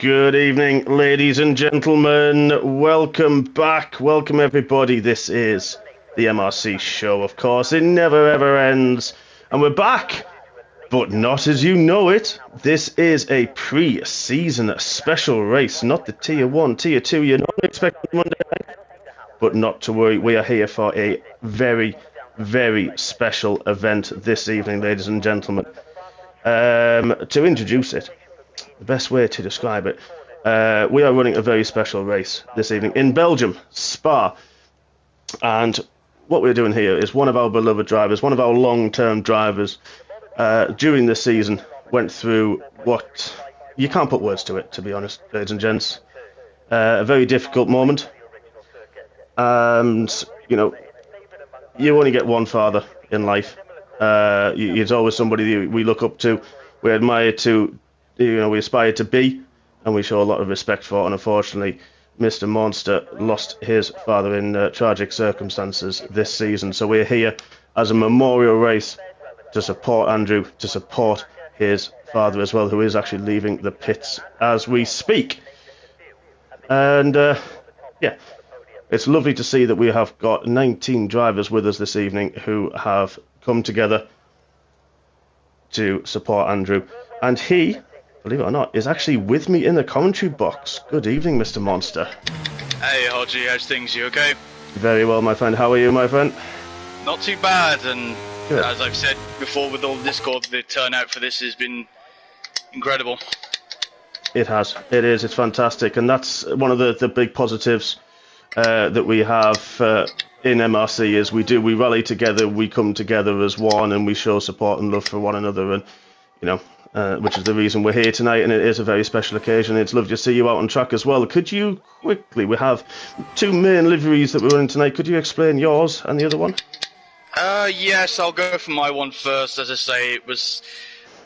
Good evening, ladies and gentlemen. Welcome back. Welcome, everybody. This is the MRC show, of course. It never, ever ends. And we're back, but not as you know it. This is a pre-season special race, not the Tier 1, Tier 2 you're not expecting Monday night. But not to worry, we are here for a very, very special event this evening, ladies and gentlemen. To introduce it, the best way to describe it, we are running a very special race this evening in Belgium, Spa. And what we're doing here is one of our beloved drivers, one of our long-term drivers, during the season went through what you can't put words to it, to be honest, ladies and gents. A very difficult moment. And, you know, you only get one father in life. He's always somebody that we look up to, we admire to, we aspire to be, and we show a lot of respect for. And unfortunately, Mr. Maundster lost his father in tragic circumstances this season. So we're here as a memorial race to support Andrew, to support his father as well, who is actually leaving the pits as we speak. And yeah, it's lovely to see that we have got 19 drivers with us this evening who have come together to support Andrew. And he, believe it or not, is actually with me in the commentary box. Good evening, Mr. Maundster. Hey, Hodgie, how's things? You okay? Very well, my friend. How are you, my friend? Not too bad, and Good. As I've said before with all the Discord, the turnout for this has been incredible. It has. It is. It's fantastic. And that's one of the big positives that we have in MRC is we rally together, we come together as one, and we show support and love for one another. And, you know, which is the reason we're here tonight, and it is a very special occasion. It's lovely to see you out on track as well. Could you quickly, we have two main liveries that we're running tonight, could you explain yours and the other one? Yes, I'll go for my one first. As I say, it was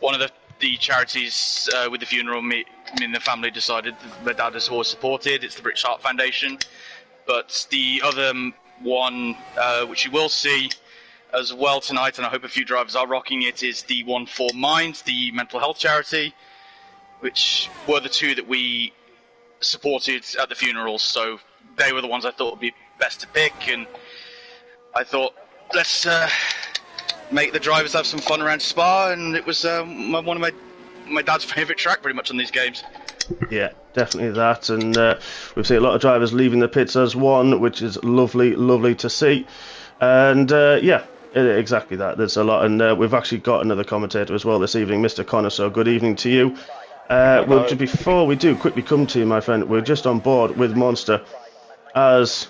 one of the charities with the funeral me and the family decided my dad has always supported. It's the British Heart Foundation. But the other one, which you will see as well tonight, and I hope a few drivers are rocking it, is the one for Mind, the mental health charity, which were the two that we supported at the funerals. So they were the ones I thought would be best to pick, and I thought, let's make the drivers have some fun around Spa, and it was one of my dad's favourite track pretty much on these games. Yeah, definitely that, and we've seen a lot of drivers leaving the pits as one, which is lovely, lovely to see. And yeah, exactly that. There's a lot, and we've actually got another commentator as well this evening, Mr. Connor. So good evening to you. Well, before we do quickly come to you, my friend, we're just on board with Maundster as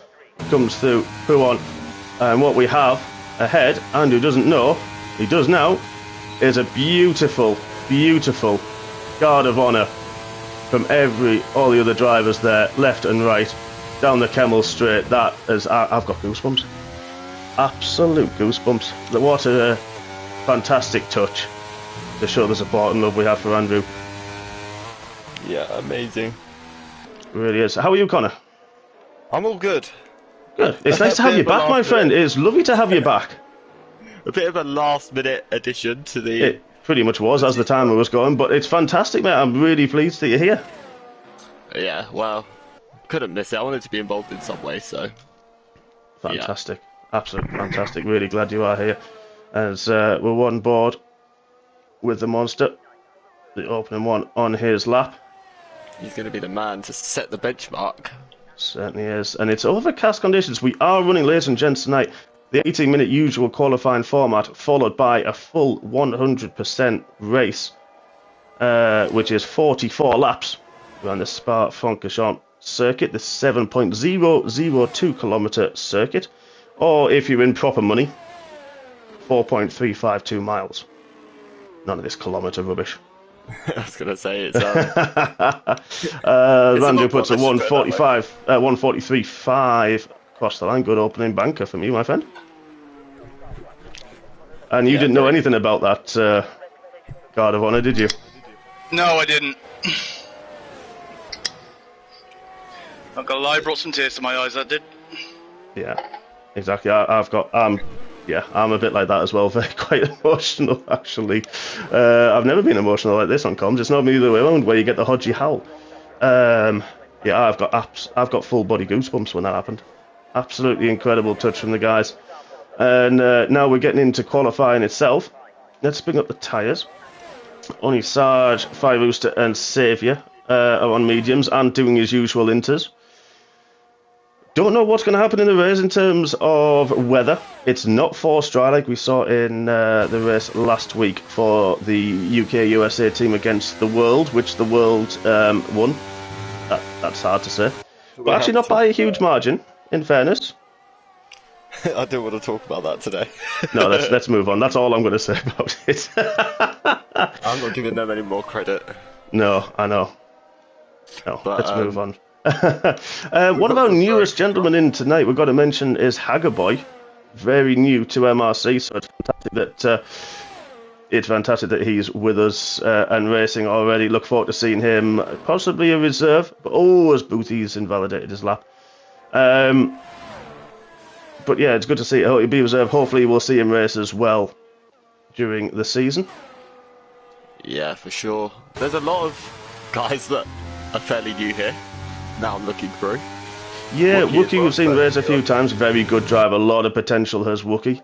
comes through who on, and what we have ahead. Andrew doesn't know, he does now, is a beautiful, beautiful guard of honour from all the other drivers there, left and right, down the Kemmel straight. That is, I've got goosebumps. Absolute goosebumps. What a fantastic touch to show the support and love we have for Andrew. Yeah, amazing. It really is. How are you, Connor? I'm all good. Good. It's nice to have you back, my friend. It's lovely to have you back. A bit of a last-minute addition to the... It pretty much was as the timer was going, but it's fantastic, mate. I'm really pleased that you're here. Yeah, well, couldn't miss it. I wanted to be involved in some way, so... Fantastic. Yeah. Absolutely fantastic. Really glad you are here. As we're on board with the Maundster, the opening one on his lap. He's going to be the man to set the benchmark. Certainly is. And it's overcast conditions. We are running, ladies and gents, tonight the 18-minute usual qualifying format, followed by a full 100% race, which is 44 laps around the Spa-Francorchamps circuit, the 7.002 kilometre circuit, or if you're in proper money, 4.352 miles. None of this kilometre rubbish. I was going to say it's... Andrew puts a 143.5 across the line. Good opening banker from you, my friend. And you didn't know anything about that guard of honour, did you? No, I didn't. Not gonna lie, brought some tears to my eyes, that did. Yeah, exactly. I'm a bit like that as well. Very quite emotional, actually. I've never been emotional like this on comms. It's not me the other way around, where you get the Hodgie howl. Yeah, I've got full body goosebumps when that happened. Absolutely incredible touch from the guys. And now we're getting into qualifying itself. Let's bring up the tyres. Only Sarge, Fire Rooster and Saviour are on mediums and doing his usual inters. Don't know what's going to happen in the race in terms of weather. It's not forced dry like we saw in the race last week for the UK-USA team against the World, which the World won. That's hard to say. But actually not by a huge margin, in fairness. I don't want to talk about that today. No, let's move on. That's all I'm going to say about it. I'm not giving them any more credit. No, I know. No, But, let's move on. One of our newest gentlemen in tonight we've got to mention is Haggerboy, very new to MRC, so it's fantastic that he's with us and racing already. Look forward to seeing him, possibly a reserve, but as Booty's invalidated his lap. But yeah, it's good to see he'll be reserve. Hopefully we'll see him race as well during the season. Yeah, for sure. There's a lot of guys that are fairly new here. Now I'm looking through. Yeah, Wookie we've seen race a few times. Very good driver. A lot of potential has Wookie.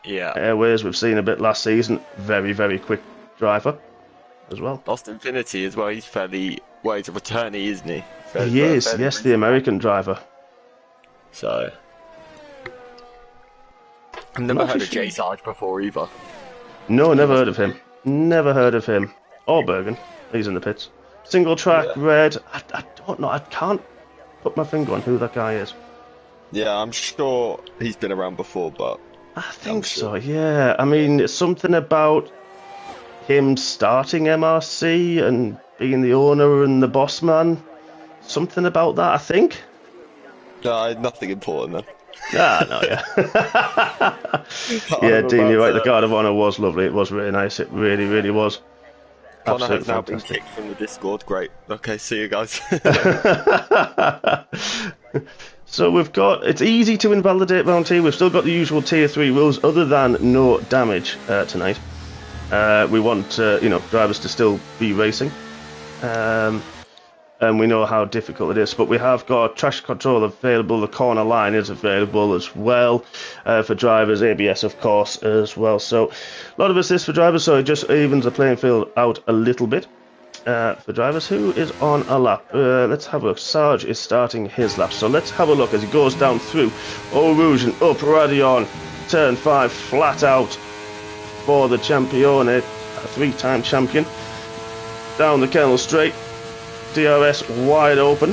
Yeah. Airways we've seen a bit last season. Very, very quick driver as well. Lost Infinity as well. He's he's a returnee, isn't he? He is, yes, the American driver. So... I've never heard of Jay Sarge before either. No, never heard of him. Never heard of him. Or Bergen. He's in the pits. Single track, red. I don't know. I can't put my finger on who that guy is. Yeah, I'm sure he's been around before, but... I think so, yeah. I mean, it's something about him starting MRC and being the owner and the boss man. Something about that, I think. No, nothing important then. No, yeah. Yeah, Dean, you're right. The Guard of Honor was lovely. It was really nice. It really, really was. Connor has now been kicked from the Discord. Great. Okay, see you guys. So we've got... It's easy to invalidate round 2. We've still got the usual tier 3 rules other than no damage tonight. We want drivers to still be racing. And we know how difficult it is, but we have got traction control available. The corner line is available as well for drivers. ABS, of course, as well. So a lot of assist for drivers, so it just evens the playing field out a little bit for drivers. Who is on a lap? Let's have a look. Sarge is starting his lap, so let's have a look as he goes down through Eau Rouge and up Radion. Turn 5 flat out for the Champione, a 3-time champion. Down the Kennel Straight. DRS wide open.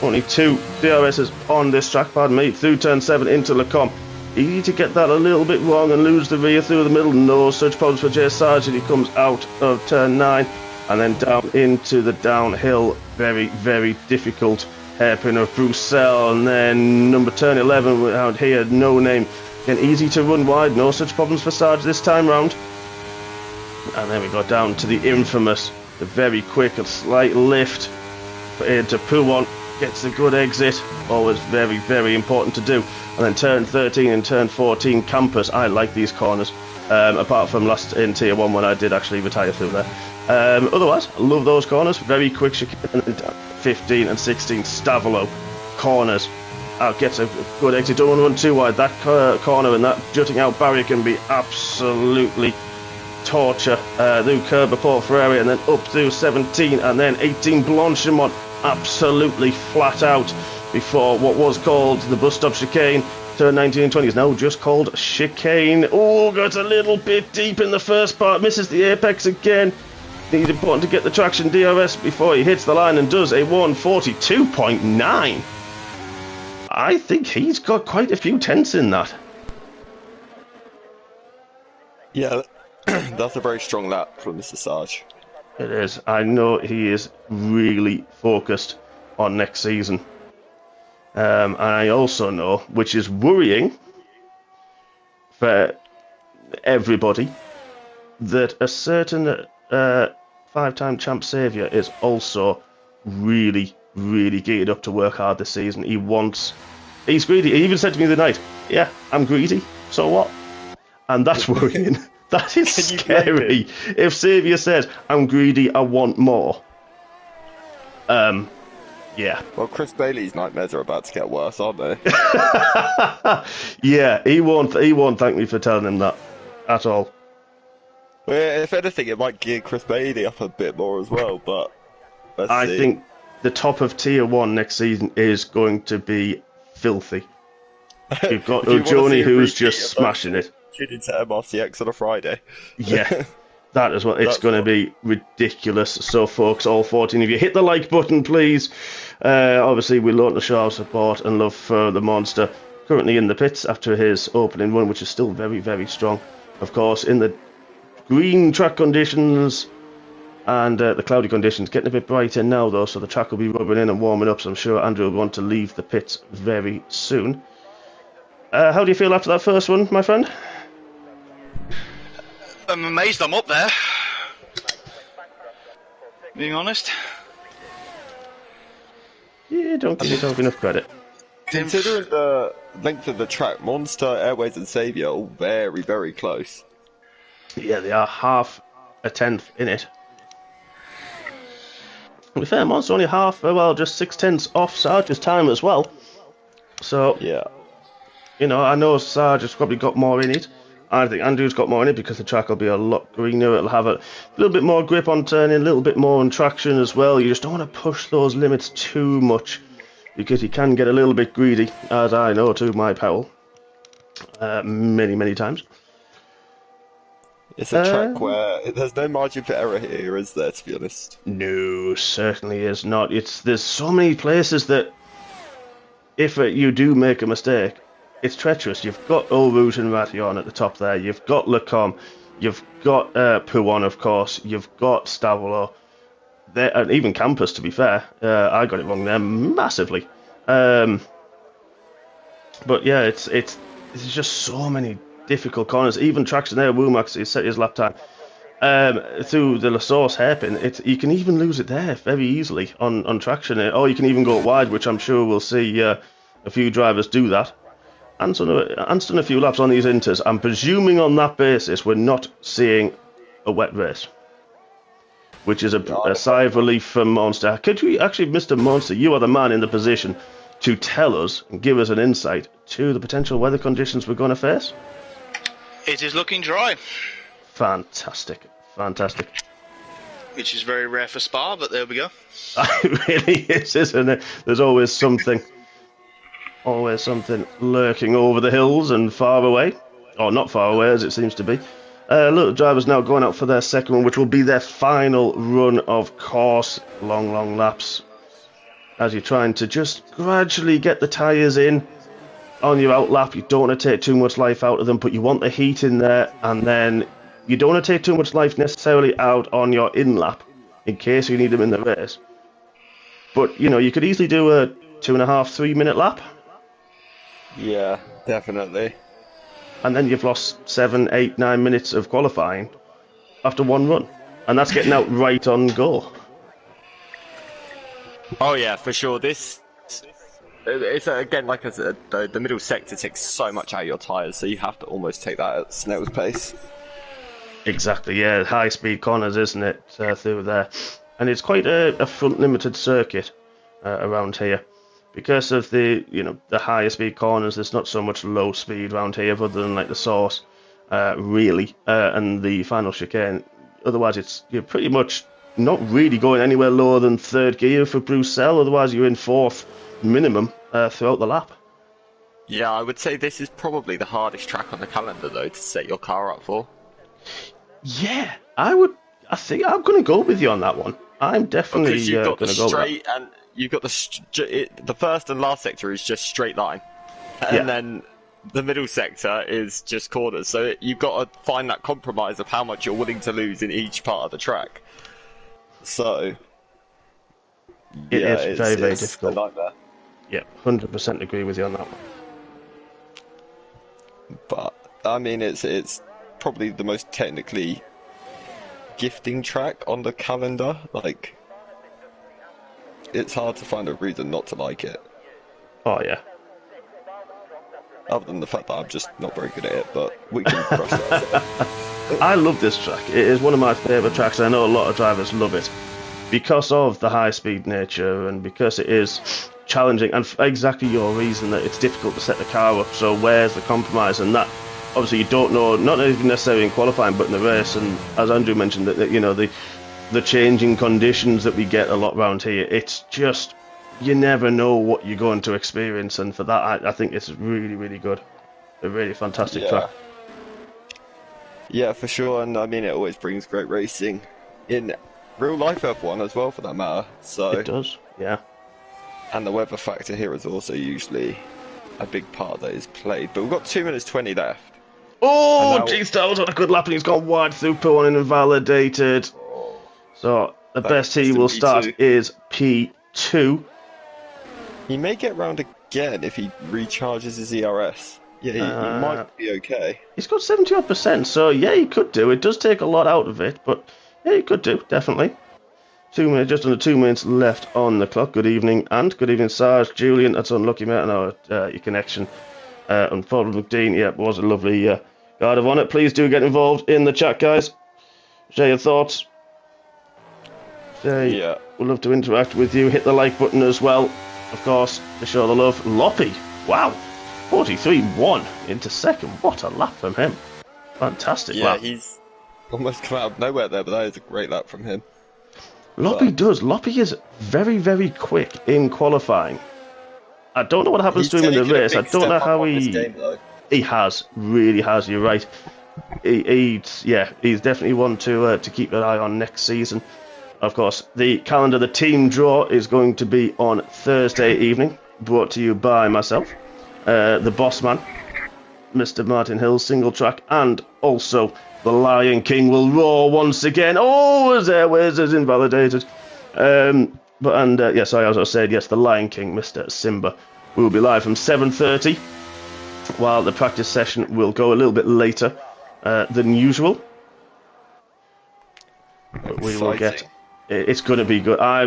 Only 2 DRSs on this track, pardon me. Through turn 7 into Lacombe. Easy to get that a little bit wrong and lose the rear through the middle. No such problems for Jay Sargent. He comes out of turn 9 and then down into the downhill. Very, very difficult hairpin of Bruxelles. And then number turn 11 out here, No Name. Again, easy to run wide. No such problems for Sarge this time round. And then we go down to the infamous, the very quick and slight lift into Pouon. Gets a good exit. Always very, very important to do. And then turn 13 and turn 14 Campus. I like these corners. Apart from last in tier 1 when I did actually retire through there. Otherwise, I love those corners. Very quick chicane. And then 15 and 16 Stavolo corners. Gets a good exit. Don't want to run too wide. That corner and that jutting out barrier can be absolutely torture. Through Kerber, Port Ferrari, and then up through 17 and then 18 Blanchimont. Absolutely flat out before what was called the bus stop chicane. Turn 19 and 20 is now just called chicane. Oh, got a little bit deep in the first part. Misses the apex again. It's important to get the traction DRS before he hits the line and does a 142.9. I think he's got quite a few tenths in that. Yeah, that's a very strong lap from Mr. Sarge. It is. I know he is really focused on next season. And I also know, which is worrying for everybody, that a certain 5-time champ Saviour is also really, really geared up to work hard this season. He's greedy. He even said to me the other night, yeah, I'm greedy, so what? And that's worrying. That is scary. If Saviour says, I'm greedy, I want more. Yeah. Well, Chris Bailey's nightmares are about to get worse, aren't they? Yeah, he won't thank me for telling him that at all. Well, if anything, it might gear Chris Bailey up a bit more as well, but let's I see. think the top of Tier 1 next season is going to be filthy. You've got Ojoni who's just smashing it. Tune into MRCX on a Friday. Yeah, that is what it's going to be ridiculous. So, folks, all 14 of you, hit the like button, please. Obviously, we loan to show our support and love for the Maundster. Currently in the pits after his opening run, which is still very, very strong. Of course, in the green track conditions and the cloudy conditions, getting a bit brighter now, though, so the track will be rubbing in and warming up. So I'm sure Andrew will want to leave the pits very soon. How do you feel after that first one, my friend? I'm amazed I'm up there. Being honest. Yeah, don't give yourself enough credit. Considering the length of the track, Maundster, Airways and Saviour are all very, very close. Yeah, they are half a tenth in it. To be fair, Maundster only just 6/10 off Sarge's time as well. So, yeah. You know, I know Sarge has probably got more in it. I think Andrew's got more in it because the track will be a lot greener. It'll have a little bit more grip on turning, a little bit more on traction as well. You just don't want to push those limits too much because you can get a little bit greedy, as I know to my Powell. Many, many times. It's a track where there's no margin for error here, is there, to be honest? No, certainly is not. There's so many places that if you do make a mistake, it's treacherous. You've got Olroot and Ration at the top there. You've got Lecom. You've got Puwan, of course. You've got Stavolo. And even Campus, to be fair. I got it wrong there massively. But yeah, it's just so many difficult corners. Even traction there, Womax, he set his lap time. Through the La Source hairpin, you can even lose it there very easily on traction. Or you can even go wide, which I'm sure we'll see a few drivers do that. Anston a few laps on these inters. I'm presuming on that basis we're not seeing a wet race, which is a sigh of relief from Maundster. Could we actually, Mr. Maundster, you are the man in the position to tell us and give us an insight to the potential weather conditions we're going to face? It is looking dry. Fantastic. Which is very rare for Spa, but there we go. It really is, isn't it? There's always something lurking over the hills and far away. Or not far away, as it seems to be. Little drivers now going out for their second one, which will be their final run, of course. Long laps. As you're trying to just gradually get the tyres in on your out lap. You don't want to take too much life out of them, but you want the heat in there. And then you don't want to take too much life necessarily out on your in lap, in case you need them in the race. But, you know, you could easily do a 2.5-3 minute lap. Yeah, definitely. And then you've lost 7, 8, 9 minutes of qualifying after one run. And that's getting out right on goal. Oh yeah, for sure. It's again, like I said, the middle sector takes so much out of your tyres, so you have to almost take that at snail's pace. Exactly, yeah. High speed corners, isn't it, through there. And it's quite a front limited circuit around here. Because of the higher speed corners, there's not so much low speed around here, other than like the Source, really, and the final chicane. Otherwise, you're pretty much not really going anywhere lower than third gear for Bruxelles. Otherwise, you're in fourth minimum throughout the lap. Yeah, I would say this is probably the hardest track on the calendar, though, to set your car up for. Yeah, I think I'm going to go with you on that one. I'm definitely going to go with that. And you've got the first and last sector is just straight line, and then the middle sector is just corners. So you've got to find that compromise of how much you're willing to lose in each part of the track. So it's very, very difficult. A nightmare. Yeah, 100% agree with you on that one. But I mean, it's probably the most technically gifting track on the calendar. Like, it's hard to find a reason not to like it. Oh yeah. Other than the fact that I'm just not very good at it, but we can brush that. I love this track. It is one of my favourite tracks. I know a lot of drivers love it. because of the high-speed nature and because it is challenging, and for exactly your reason that it's difficult to set the car up. So where's the compromise? And that obviously you don't know, not even necessarily in qualifying, but in the race. And as Andrew mentioned, that you know the changing conditions that we get a lot around here, it's just you never know what you're going to experience. And for that, I think it's really, really good, a really fantastic track. Yeah, for sure. And I mean, it always brings great racing in real life F1 as well, for that matter. So it does, yeah. And the weather factor here is also usually a big part that is played. But we've got 2 minutes 20 left. Oh, G-Star was on a good lap and he's gone wide through P1 and invalidated. So the best he will start is P2. He may get round again if he recharges his ERS. Yeah, he might be okay. He's got 70%, so yeah, he could do. It does take a lot out of it, but yeah, he could do, definitely. 2 minutes, just under 2 minutes left on the clock. Good evening, and good evening, Sarge. Julian, that's unlucky, mate. I know your connection. Unfolded McDean, yeah, was a lovely guard of honour. Please do get involved in the chat, guys. Share your thoughts. We'd love to interact with you. Hit the like button as well, of course, to show the love. Loppy, wow, 43-1 into second. What a lap from him. Fantastic lap. Yeah, he's almost come out of nowhere there, but that is a great lap from him. Loppy does. Loppy is very, very quick in qualifying. I don't know what happens to him in the race. I don't know how he has, really has. You're right. He's definitely one to keep an eye on next season. Of course, the calendar, the team draw is going to be on Thursday evening, brought to you by myself, the boss man, Mr. Martin Hill, single track, and also the Lion King will roar once again. Oh, his airways is invalidated. Yes, I also said, yes, the Lion King, Mr. Simba, will be live from 7:30, while the practice session will go a little bit later than usual. But we will get... It's going to be good. I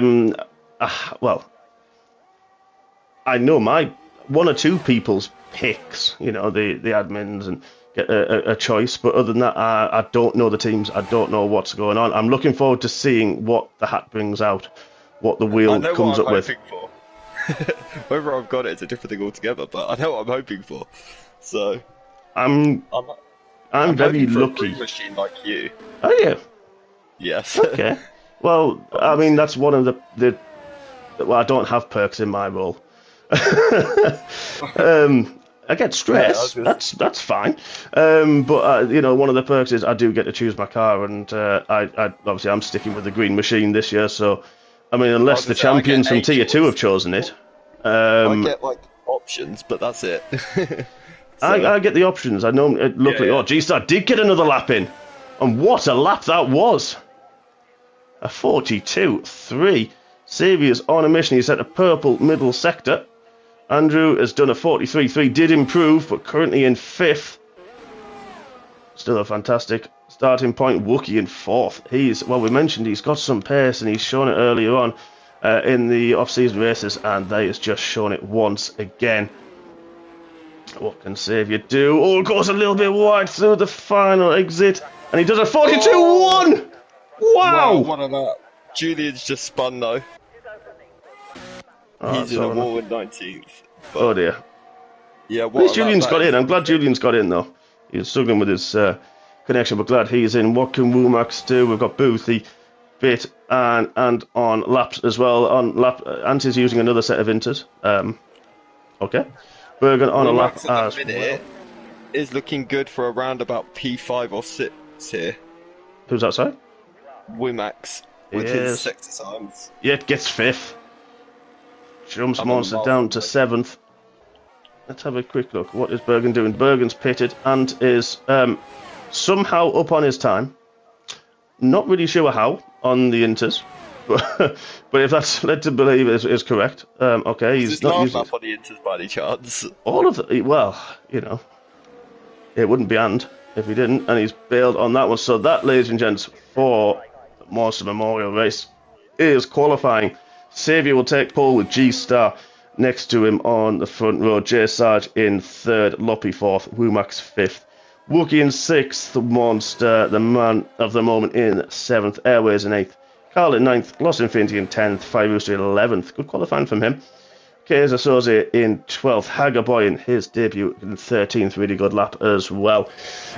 know my one or two people's picks, you know, the admins, and get a choice, but other than that, I don't know the teams. I don't know what's going on. I'm looking forward to seeing what the hat brings out, what the wheel comes up with. For. Whether I've got it's a different thing altogether, but I know what I'm hoping for. So I'm very lucky. A machine like you. Oh yeah. Yes. Okay. Well, I mean that's one of the. Well, I don't have perks in my role. I get stress. That's fine. But you know, one of the perks is I do get to choose my car, and I obviously I'm sticking with the green machine this year. So, I mean, unless the champions from Tier 2 have chosen it, I get like options, but that's it. I get the options. I know. Luckily, G-Star did get another lap in, and what a lap that was! A 42.3. Saviour's on a mission. He's at a purple middle sector. Andrew has done a 43.3, did improve, but currently in 5th. Still a fantastic starting point. Wookie in 4th. We mentioned he's got some pace, and he's shown it earlier on in the off-season races, and they has just shown it once again. What can Saviour do? Oh, it goes a little bit wide through the final exit, and he does a 42.1! Wow! What a lap. Julian's just spun, though. He's in a wall in 19th. Oh dear. Yeah, at least Julian's got in. I'm glad Julian's got in, though. He was struggling with his connection, but glad he's in. What can Womax do? We've got Boothie, Bit, and on laps as well. On lap, Anti's using another set of inters. Okay. Bergen on a lap as well. Is looking good for around about P5 or 6 here. Who's that, sorry? Wimax with his sector times. Yeah, it gets 5th. Jumps Maundster down to 7th. Let's have a quick look. What is Bergen doing? Bergen's pitted and is somehow up on his time. Not really sure how on the inters, but if that's led to believe is correct. Okay, he's not using up on the inters by any chance. All of the well, you know, it wouldn't be and if he didn't, and he's bailed on that one. So that, ladies and gents, for the Maundster Memorial Race is qualifying. Saviour will take pole with G-Star next to him on the front row. J Sarge in 3rd, Loppy 4th, Womax 5th, Wookie in 6th, Maundster, the man of the moment, in 7th, Airways in 8th, Carl in 9th, Lost Infinity in 10th, Fire Rooster in 11th. Good qualifying from him. Kaiser Soze in 12th, Haggerboy in his debut in 13th, really good lap as well.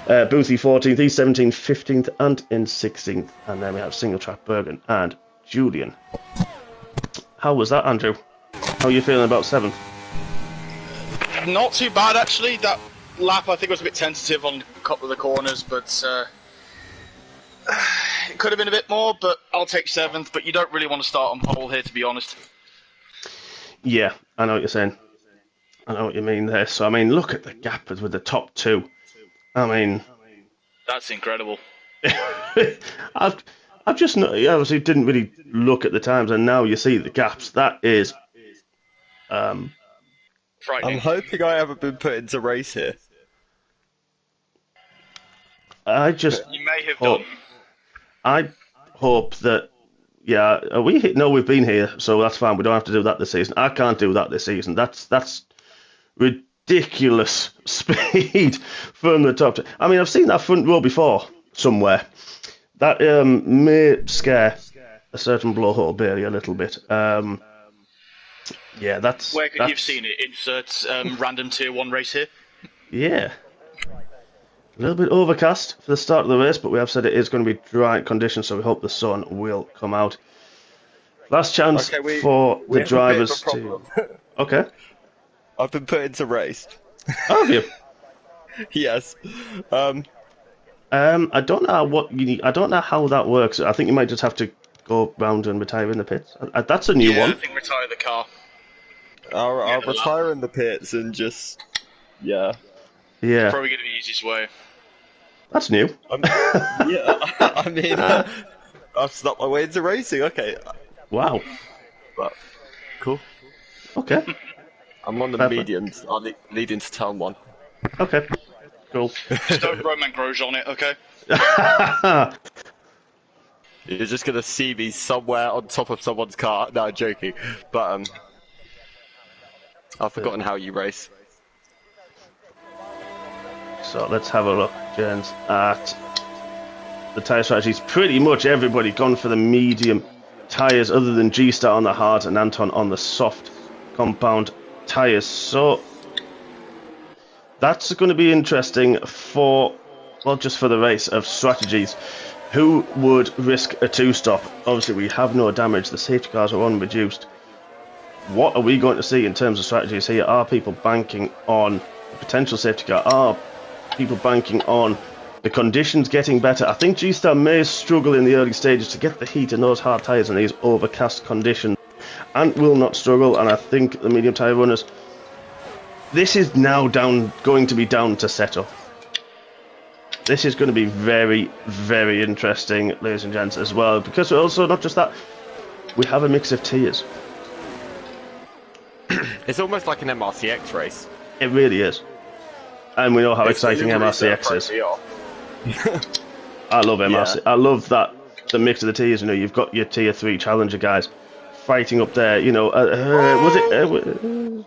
Boothie 14th, he's 17th, 15th, and in 16th. And then we have Single Track Bergen and Julian. How was that, Andrew? How are you feeling about 7th? Not too bad, actually. That lap, I think, was a bit tentative on a couple of the corners, but it could have been a bit more, but I'll take 7th. But you don't really want to start on pole here, to be honest. Yeah, I know what you're saying. I know what you mean there. So, I mean, look at the gap with the top 2. I mean... That's incredible. I've just obviously didn't really look at the times, and now you see the gaps. That is... frightening. I'm hoping I haven't been put into race here. I just... You may have done. I hope that... Yeah, are we here? No, we've been here, so that's fine. We don't have to do that this season. I can't do that this season. That's ridiculous speed from the top. I mean, I've seen that front row before somewhere. That may scare a certain blowhole Bailey a little bit. Yeah, that's... Where could you have seen it? Insert random tier 1 race here? Yeah. A little bit overcast for the start of the race, but we have said it is going to be dry conditions, so we hope the sun will come out. Last chance for the drivers to... Okay. I've been put into race. Have you? Yes. I don't know what you need. I don't know how that works. I think you might just have to go round and retire in the pits. That's a new one. I think retire the car. I'll retire in the pits and just... Yeah. Yeah. Probably going to be the easiest way. That's new. Yeah, I mean, I've snuck my way into racing, okay. Wow. But, cool. Okay. I'm on the mediums, leading to turn 1. Okay. Cool. Just don't Roman Grosjean on it, okay? You're just going to see me somewhere on top of someone's car. No, I'm joking. But, I've forgotten how you race. So let's have a look, gents, at the tyre strategies. Pretty much everybody gone for the medium tyres other than G-Star on the hard and Anton on the soft compound tyres. So that's going to be interesting for, well, just for the race of strategies. Who would risk a 2-stop? Obviously, we have no damage. The safety cars are unreduced. What are we going to see in terms of strategies here? Are people banking on a potential safety car? Are people banking on the conditions getting better? I think G-Star may struggle in the early stages to get the heat in those hard tyres in these overcast conditions, and will not struggle. And I think the medium tyre runners, this is now going to be down to setup. This is going to be very, very interesting, ladies and gents, as well, because also not just that, we have a mix of tiers. It's almost like an MRCX race. It really is. And we know how exciting MRCX is. I love MRC. Yeah. I love that, the mix of the tiers. You know, you've got your tier 3 challenger guys fighting up there. You know, was it?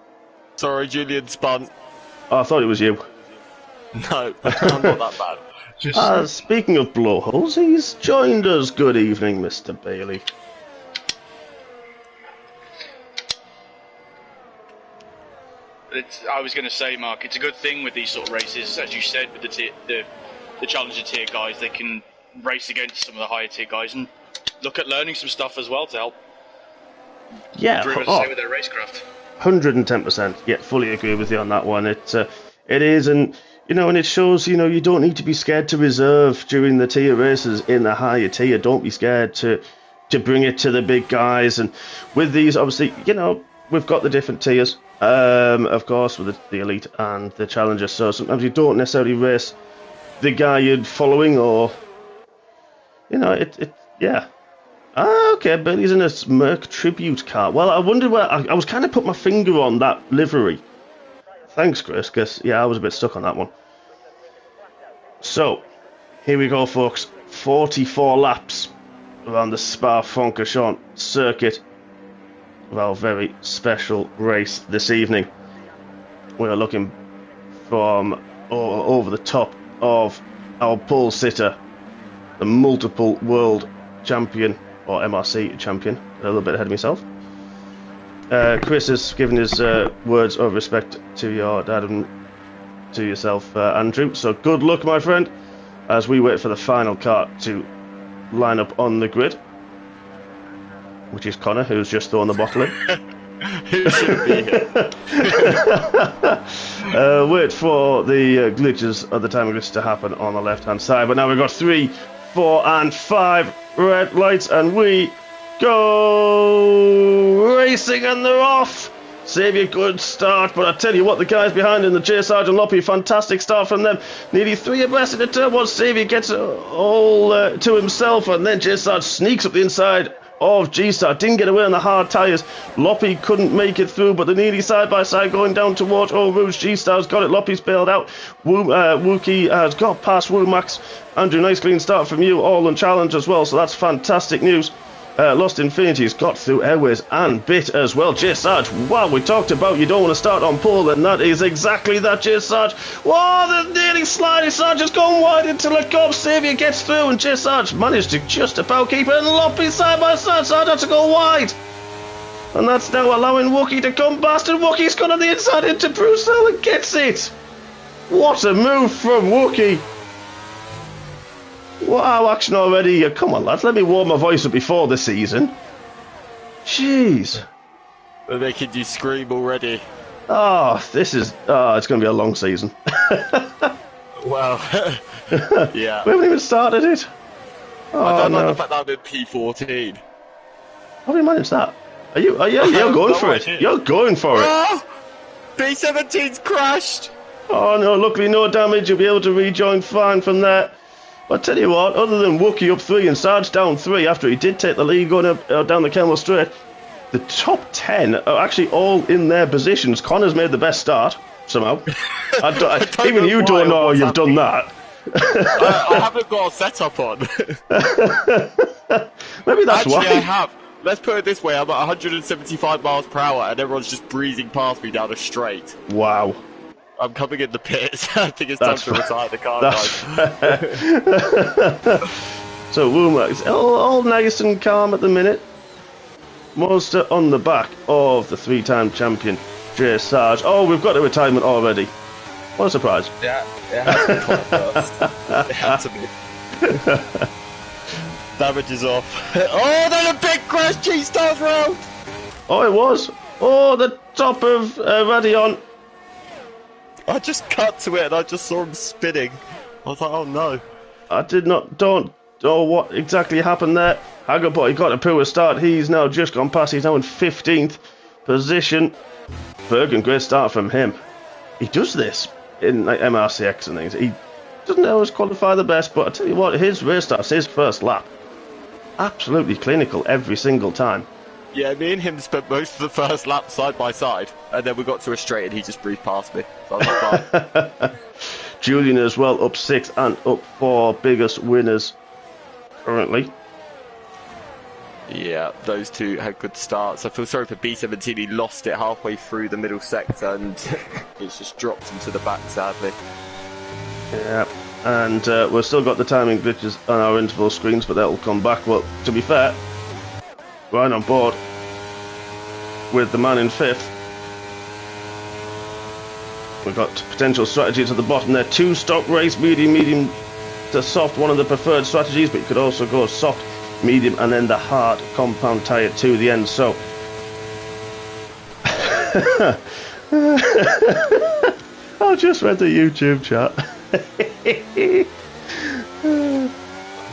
Sorry, Julian spun. Oh, I thought it was you. No, I'm not that bad. Speaking of blowholes, he's joined us. Good evening, Mr. Bailey. I was going to say, Mark, it's a good thing with these sort of races, as you said, with the challenger tier guys. They can race against some of the higher tier guys and look at learning some stuff as well to help. Yeah, with their racecraft. 110%. Yeah, fully agree with you on that one. It is, and you know, and it shows. You know, you don't need to be scared to reserve during the tier races in the higher tier. Don't be scared to bring it to the big guys. And with these, obviously, you know, we've got the different tiers. Of course, with the elite and the challenger, so sometimes you don't necessarily race the guy you're following, or you know, yeah. Okay, Billy's in a Merc tribute car. Well, I wondered where I was kind of put my finger on that livery. Thanks, Chris, because yeah, I was a bit stuck on that one. So here we go, folks. 44 laps around the Spa-Francorchamps circuit of our very special race this evening. We are looking from over the top of our pole sitter, the multiple world champion or MRC champion, a little bit ahead of myself. Chris has given his words of respect to your dad and to yourself, Andrew. So good luck, my friend, as we wait for the final car to line up on the grid, which is Connor, who's just thrown the bottle in. Who should be here? Wait for the glitches of the timing glitches to happen on the left-hand side. But now we've got 3, 4, and 5 red lights, and we go racing, and they're off. Xavier, good start, but I tell you what, the guys behind in the J Sarge and Loppy, fantastic start from them. Nearly 3 abreast in the turn one. Xavier gets all to himself, and then J Sarge sneaks up the inside of G-Star, didn't get away on the hard tyres. Loppy couldn't make it through, but they're nearly side by side going down towards Eau Rouge. G-Star's got it, Loppy's bailed out. Wookie has got past Woomax. Andrew, nice clean start from you, all unchallenged as well, so that's fantastic news. Lost Infinity's got through Airways and Bit as well. J Sarge, wow, we talked about you don't want to start on pole, and that is exactly that, J Sarge. Whoa, they're nearly sliding. Sarge has gone wide into let go. Xavier gets through, and J Sarge managed to just about keep it, and Loppy side by side. Sarge had to go wide, and that's now allowing Wookie to come past, and Wookie's gone on the inside into Brucell and gets it. What a move from Wookie. Wow, action already. Come on, lads, let me warm my voice up before the season. Jeez. They're making you scream already. Oh, this is... Oh, it's going to be a long season. Well, yeah. We haven't even started it. Oh, I don't no. like the fact that I'm in P14. How do you manage that? You're going for it. You're going for it. Oh, P17's crashed. Oh, no, luckily no damage. You'll be able to rejoin fine from there. I'll tell you what, other than Wookie up 3 and Sarge down 3 after he did take the lead going up, down the Kemmel Straight, the top 10 are actually all in their positions. Connor's made the best start, somehow. Even you don't know you've done that. I haven't got a setup on. Maybe that's Actually, why. I have. Let's put it this way, I'm at 175 miles per hour and everyone's just breezing past me down a straight. Wow. I'm coming in the pits. I think it's time to retire the car, guys. So Woomax, all nice and calm at the minute. Maundster on the back of the 3-time champion, J Sarge. Oh, we've got a retirement already. What a surprise. Yeah, it had to be quite first. It had to be. Damage is off. Oh, there's a big crash, G-Stars round! Oh, it was. Oh, the top of Radion. I just cut to it and I just saw him spinning. I was like, oh no. I don't know what exactly happened there. Haggerboy got a poor start. He's now just gone past. He's now in 15th position. Bergen, great start from him. He does this in like MRCX and things. He doesn't always qualify the best, but I tell you what, his race starts, his first lap, absolutely clinical every single time. Yeah, me and him spent most of the first lap side by side, and then we got to a straight and he just breezed past me. So I was like, fine. Julian as well, up 6 and up 4 biggest winners currently. Yeah, those two had good starts. I feel sorry for B17, he lost it halfway through the middle sector and it's just dropped into the back, sadly. Yeah, and we've still got the timing glitches on our interval screens, but that'll come back. Well, to be fair, right on board with the man in 5th. We've got potential strategies at the bottom there. 2-stock race, medium to soft, one of the preferred strategies, but you could also go soft, medium, and then the hard compound tyre to the end. So I just read the YouTube chat. I'm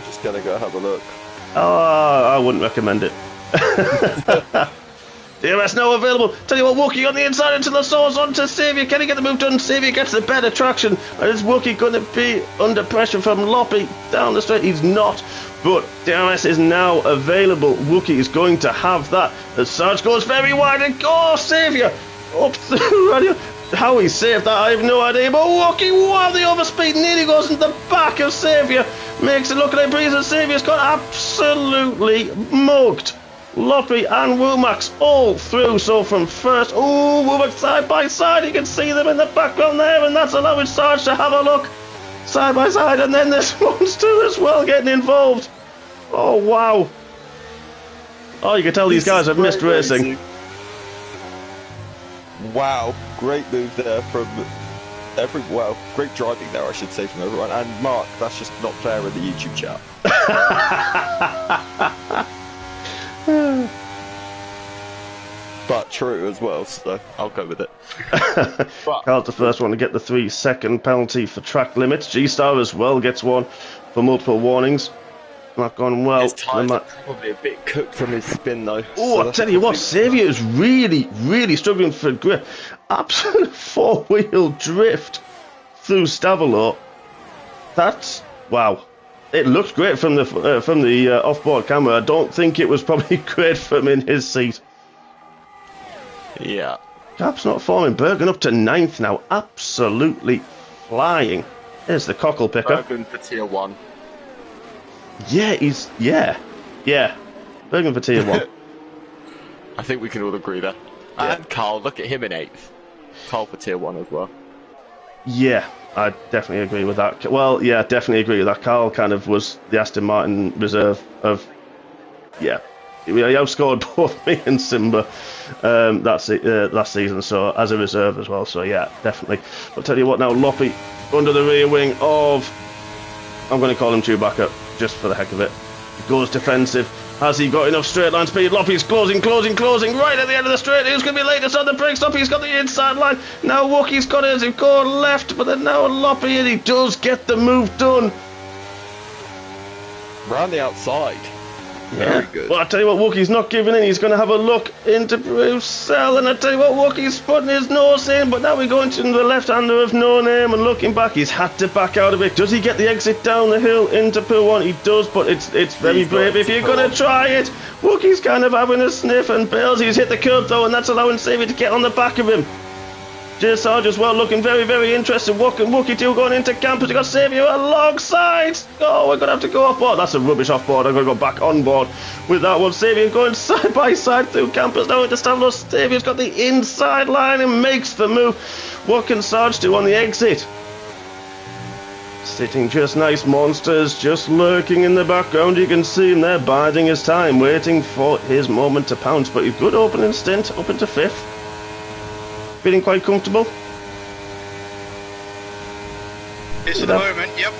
just gonna go have a look. Oh, I wouldn't recommend it. DMS now available. Tell you what, Wookie on the inside into the source onto Xavier. Can he get the move done? Xavier gets the better traction. And is Wookie going to be under pressure from Loppy down the straight? He's not. But DMS is now available. Wookie is going to have that. As Sarge goes very wide and Xavier up through radio. How he saved that, I have no idea. But Wookie, wow, the overspeed nearly goes into the back of Xavier. Makes it look like Breeze, and Xavier's got absolutely mugged. Loppy and Woomax all through, so from first, oh, Woomax side by side, you can see them in the background there, and that's allowing Sarge to have a look side by side, and then there's Maundster as well getting involved. Oh, wow. Oh, you can tell these guys have missed racing. Wow, great move there from great driving there, I should say, from everyone. And Mark, that's just not fair in the YouTube chat. But true as well, so I'll go with it. Carl's the first one to get the 3-second penalty for track limits. G-Star as well gets one for multiple warnings. Not gone well. His tyres are probably a bit cooked from his spin though. Oh, so I tell you what, Xavier is really, really struggling for grip. Absolute 4-wheel drift through Stavelot. That's wow. It looked great from the off-board camera. I don't think it was probably great from in his seat. Yeah. Cap's not forming. Bergen up to 9th now. Absolutely flying. There's the cockle picker. Bergen for tier 1. Yeah, yeah. Bergen for tier 1. I think we can all agree there. Yeah. And Carl, look at him in 8th. Carl for tier 1 as well. Yeah, I definitely agree with that. Well, yeah, definitely agree with that. Carl kind of was the Aston Martin reserve of, yeah. He outscored both me and Simba last season, so as a reserve as well. So yeah, definitely. I'll tell you what now, Loppy under the rear wing of, I'm going to call him Chewbacca just for the heck of it. He goes defensive. Has he got enough straight line speed? Loppy's closing right at the end of the straight. Who's going to be latest on the brakes? Loppy's got the inside line. Now Wookie's got it as he goes left, but then now Loppy, and he does get the move done. Round the outside. Yeah. Very good. Well, I tell you what, Wookie's not giving in. He's going to have a look into Bruxelles, and I tell you what, Wookie's putting his nose in, but now we're going to the left-hander of No Name, and looking back, he's had to back out of it. Does he get the exit down the hill into Pool 1? He does, but it's very brave if you're going to try it. Wookie's kind of having a sniff, and Bales, he's hit the curb though, and that's allowing Xavier to get on the back of him. J Sarge as well, looking very, very interested. Wookie 2 going into campus. We've got Xavier alongside. Oh, we're going to have to go off board. That's a rubbish off board. I'm going to go back on board with that one. Xavier going side by side through campus. Now into Stavros. Xavier's got the inside line and makes the move. What can Sarge do on the exit? Sitting just nice. Maundster's just lurking in the background. You can see him there biding his time, waiting for his moment to pounce. But he's good opening stint up into 5th. Feeling quite comfortable? It's at the moment, yep.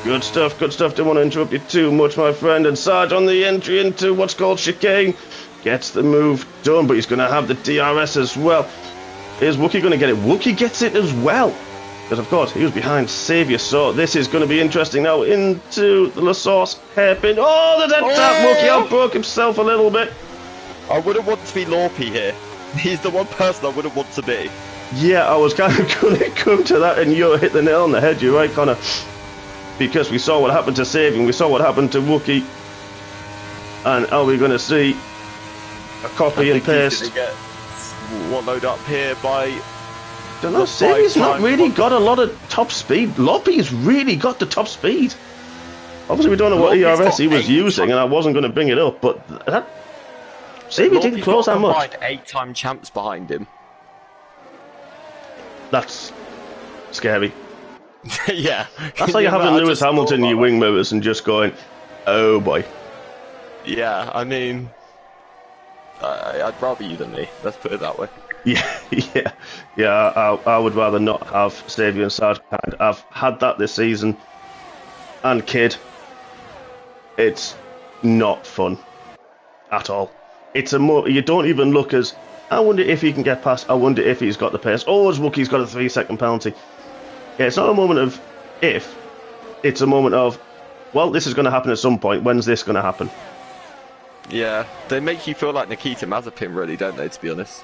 Good stuff, good stuff. Don't want to interrupt you too much, my friend. And Sarge on the entry into what's called chicane. Gets the move done, but he's going to have the DRS as well. Is Wookie going to get it? Wookie gets it as well. Because, of course, he was behind Xavier, so this is going to be interesting. Now into the La Source hairpin. Oh, the dead tap. Wookie outbroke himself a little bit. I wouldn't want to be Lorpy here. He's the one person I wouldn't want to be. Yeah, I was kind of going to come to that, and you hit the nail on the head. You're right, Connor. Because we saw what happened to Saving, we saw what happened to Wookie. And are we going to see a copy and paste? He's get wallowed up here by... Don't know, Saving's not really got a lot of top speed. Loppy's really got the top speed. Obviously, we don't know what ERS he was using, and I wasn't going to bring it up, but that... Xavier didn't close that much. 8-time champs behind him. That's scary. Yeah. That's like having Lewis Hamilton in your wing mirrors and just going, oh boy. Yeah, I mean, I'd rather you than me. Let's put it that way. Yeah. I would rather not have Xavier and Sarge. I've had that this season, and Kid. It's not fun at all. It's you don't even look as, I wonder if he can get past, I wonder if he's got the pace. Oh, as Wookie's got a 3-second penalty. Yeah, it's not a moment of if, it's a moment of, well, this is going to happen at some point. When's this going to happen? Yeah, they make you feel like Nikita Mazepin, really, don't they, to be honest?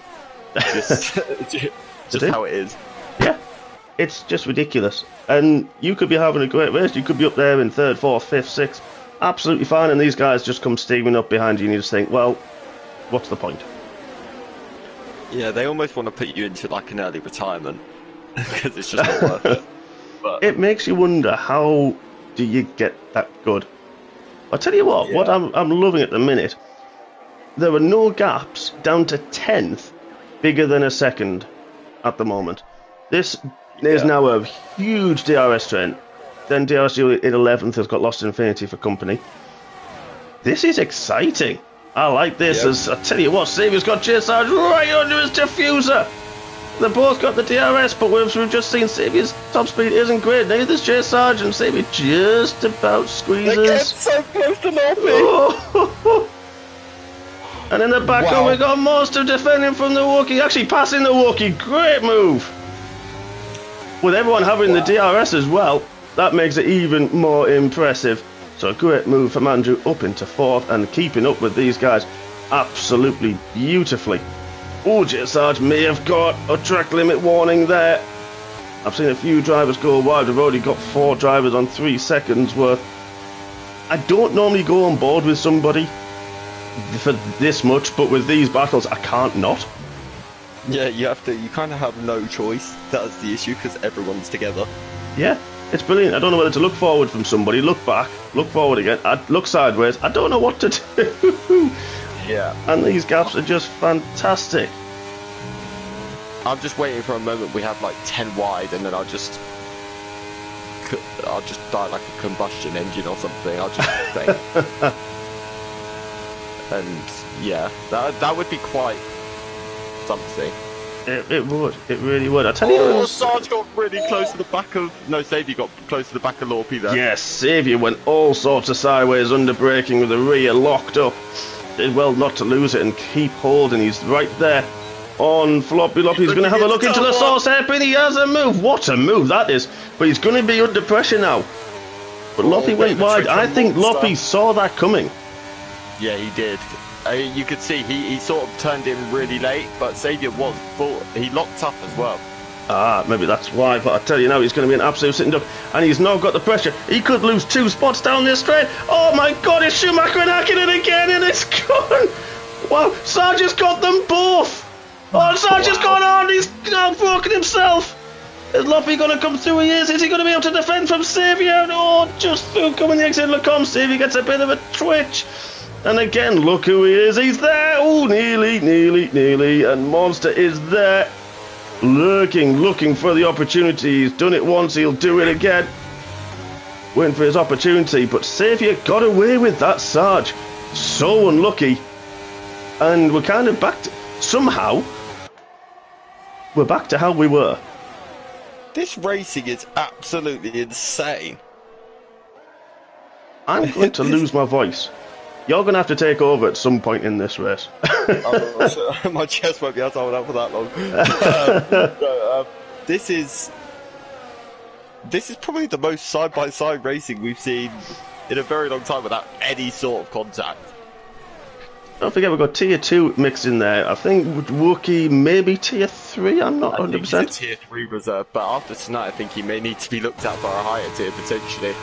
Just how it is. Yeah, it's just ridiculous. And you could be having a great race. You could be up there in 3rd, 4th, 5th, 6th. Absolutely fine. And these guys just come steaming up behind you and you just think, well, what's the point? Yeah, they almost want to put you into like an early retirement because it's just not worth it. But it makes you wonder, how do you get that good? I'll tell you what, what I'm loving at the minute, there are no gaps down to 10th bigger than a second at the moment. This is now a huge DRS trend. Then DRS in 11th has got Lost Infinity for company. This is exciting. I like this. Yep. As I tell you what, Saviour's got Chase Sarge right under his diffuser. They both got the DRS, but we've just seen Saviour's top speed isn't great. Neither's Chase Sarge, and Saviour just about squeezes. They get so close to Norby. Oh. And in the back row, we got Maundster defending from the Wookiee, actually passing the Wookiee. Great move. With everyone having the DRS as well, that makes it even more impressive. So a great move from Andrew up into fourth and keeping up with these guys absolutely beautifully. Oh, Chase Sarge may have got a track limit warning there. I've seen a few drivers go wide. We've already got 4 drivers on 3 seconds worth. I don't normally go on board with somebody for this much, but with these battles, I can't not. Yeah, you have to. You kind of have no choice. That's the issue because everyone's together. Yeah, it's brilliant. I don't know whether to look forward from somebody, look back, look forward again, look sideways. I don't know what to do. Yeah. And these gaps are just fantastic. I'm just waiting for a moment we have like 10 wide, and then I'll just die like a combustion engine or something. I'll just faint. And yeah, that would be quite something. It would. It really would. I tell you. Sarge got really close to the back of. No, Saviour got close to the back of Lorpy there. Yes, Saviour went all sorts of sideways under braking with the rear locked up. Did well not to lose it and keep holding. He's right there on Floppy Loppy. He's going to have a look into the sauce hairpin. He has a move. What a move that is. But he's going to be under pressure now. But Loppy went wide. I think Loppy saw that coming. Yeah, he did. You could see he sort of turned in really late, but Saviour was full. He locked up as well. Ah, maybe that's why, but I tell you now, he's going to be an absolute sitting duck, and he's now got the pressure. He could lose 2 spots down this straight. Oh my God, it's Schumacher and Hakkinen again, and it's gone. Wow, Sarge has got them both. Oh, Sarge has gone on. He's now broken himself. Is Loppy going to come through? He is. Is he going to be able to defend from Saviour? Oh, just through coming the exit Lecombe. Saviour gets a bit of a twitch. And again, look who he is. He's there. Oh, nearly. And Maundster is there. Looking for the opportunity. He's done it once, he'll do it again. Waiting for his opportunity, but Saviour got away with that Sarge. So unlucky. And we're kind of back to... Somehow, we're back to how we were. This racing is absolutely insane. I'm going to lose my voice. You're going to have to take over at some point in this race. My chest won't be able to hold out for that long. This is probably the most side-by-side racing we've seen in a very long time without any sort of contact. Don't forget we've got tier 2 mixed in there. I think Wookiee maybe tier 3, I'm not 100%. I think he's a tier 3 reserve, but after tonight I think he may need to be looked at for a higher tier potentially.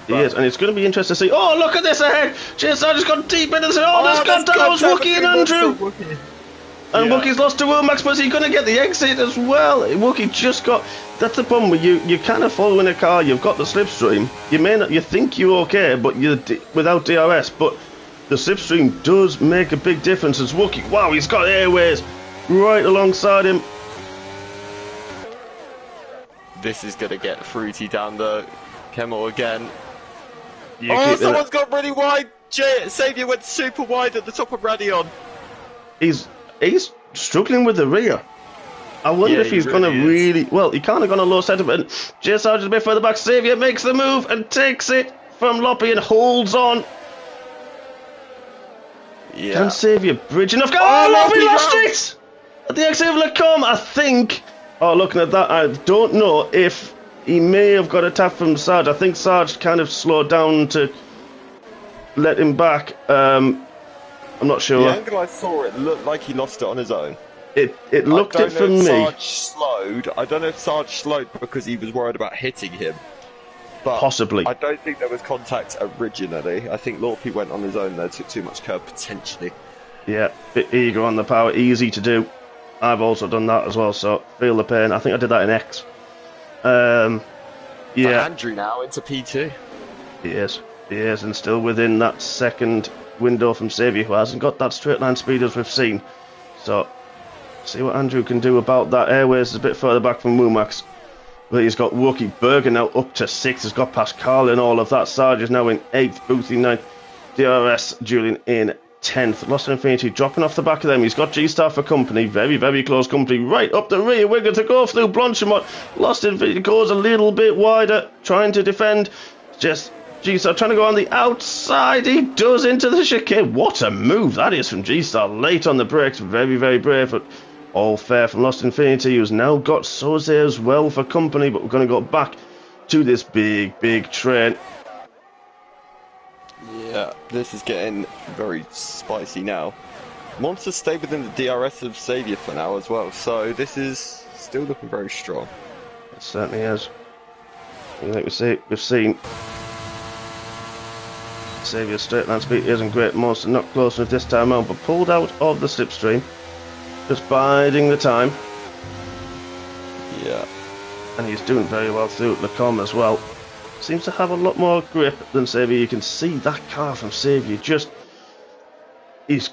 He is, and it's going to be interesting to see. Oh, look at this ahead! Chase Sarge has gone deep into the... Oh, there's contact! That was Wookiee and Andrew! And Wookiee's lost to Womax, but he's going to get the exit as well. Wookiee just got... That's the problem with you. You're kind of following a car. You've got the slipstream. You may not... You think you're okay, but you're without DRS. But the slipstream does make a big difference as Wookiee... Wow, he's got airways right alongside him. This is going to get fruity down the Kemmel again. Someone's got really wide. Saviour went super wide at the top of Radion. He's struggling with the rear. I wonder if he's going to really... Well, he kind of gone a low setup, and Chase Sarge is a bit further back. Saviour makes the move and takes it from Loppy and holds on. Yeah. Can Saviour bridge enough? Oh, Loppy lost it! At the exit of Lecombe, I think... Oh, looking at that, I don't know if... He may have got a tap from Sarge. I think Sarge kind of slowed down to let him back. I'm not sure. The angle I saw, it looked like he lost it on his own. It looked it for me. Sarge slowed. I don't know if Sarge slowed because he was worried about hitting him. But possibly. I don't think there was contact originally. I think Lorpy went on his own there, took too much curb potentially. Yeah, bit eager on the power, easy to do. I've also done that as well, so feel the pain. I think I did that in X. Yeah. Andrew now into P2. He is, and still within that second window from Saviour, who hasn't got that straight line speed as we've seen. So, see what Andrew can do about that. Airways is a bit further back from Womax, but he's got Wookiee Berger now up to 6th. He's got Pascal in all of that. Sarge is now in 8th, Boothie 9th, DRS Julian in 10th. Lost Infinity dropping off the back of them. He's got G-Star for company. Very, very close company. Right up the rear. We're going to go through Blanchimont. Lost Infinity goes a little bit wider. Trying to defend. Just G-Star trying to go on the outside. He does into the chicane. What a move that is from G-Star. Late on the brakes. Very, very brave. But all fair from Lost Infinity, who's now got Soze as well for company. But we're going to go back to this big, big train. Yeah, this is getting very spicy now. Maundster stayed within the DRS of Xavier for now as well, so this is still looking very strong. It certainly is. Like we've seen Xavier's straight line speed isn't great. Maundster not close enough this time out, but pulled out of the slipstream. Just biding the time. Yeah. And he's doing very well through Lacombe as well. Seems to have a lot more grip than Xavier. You can see that car from Xavier. He's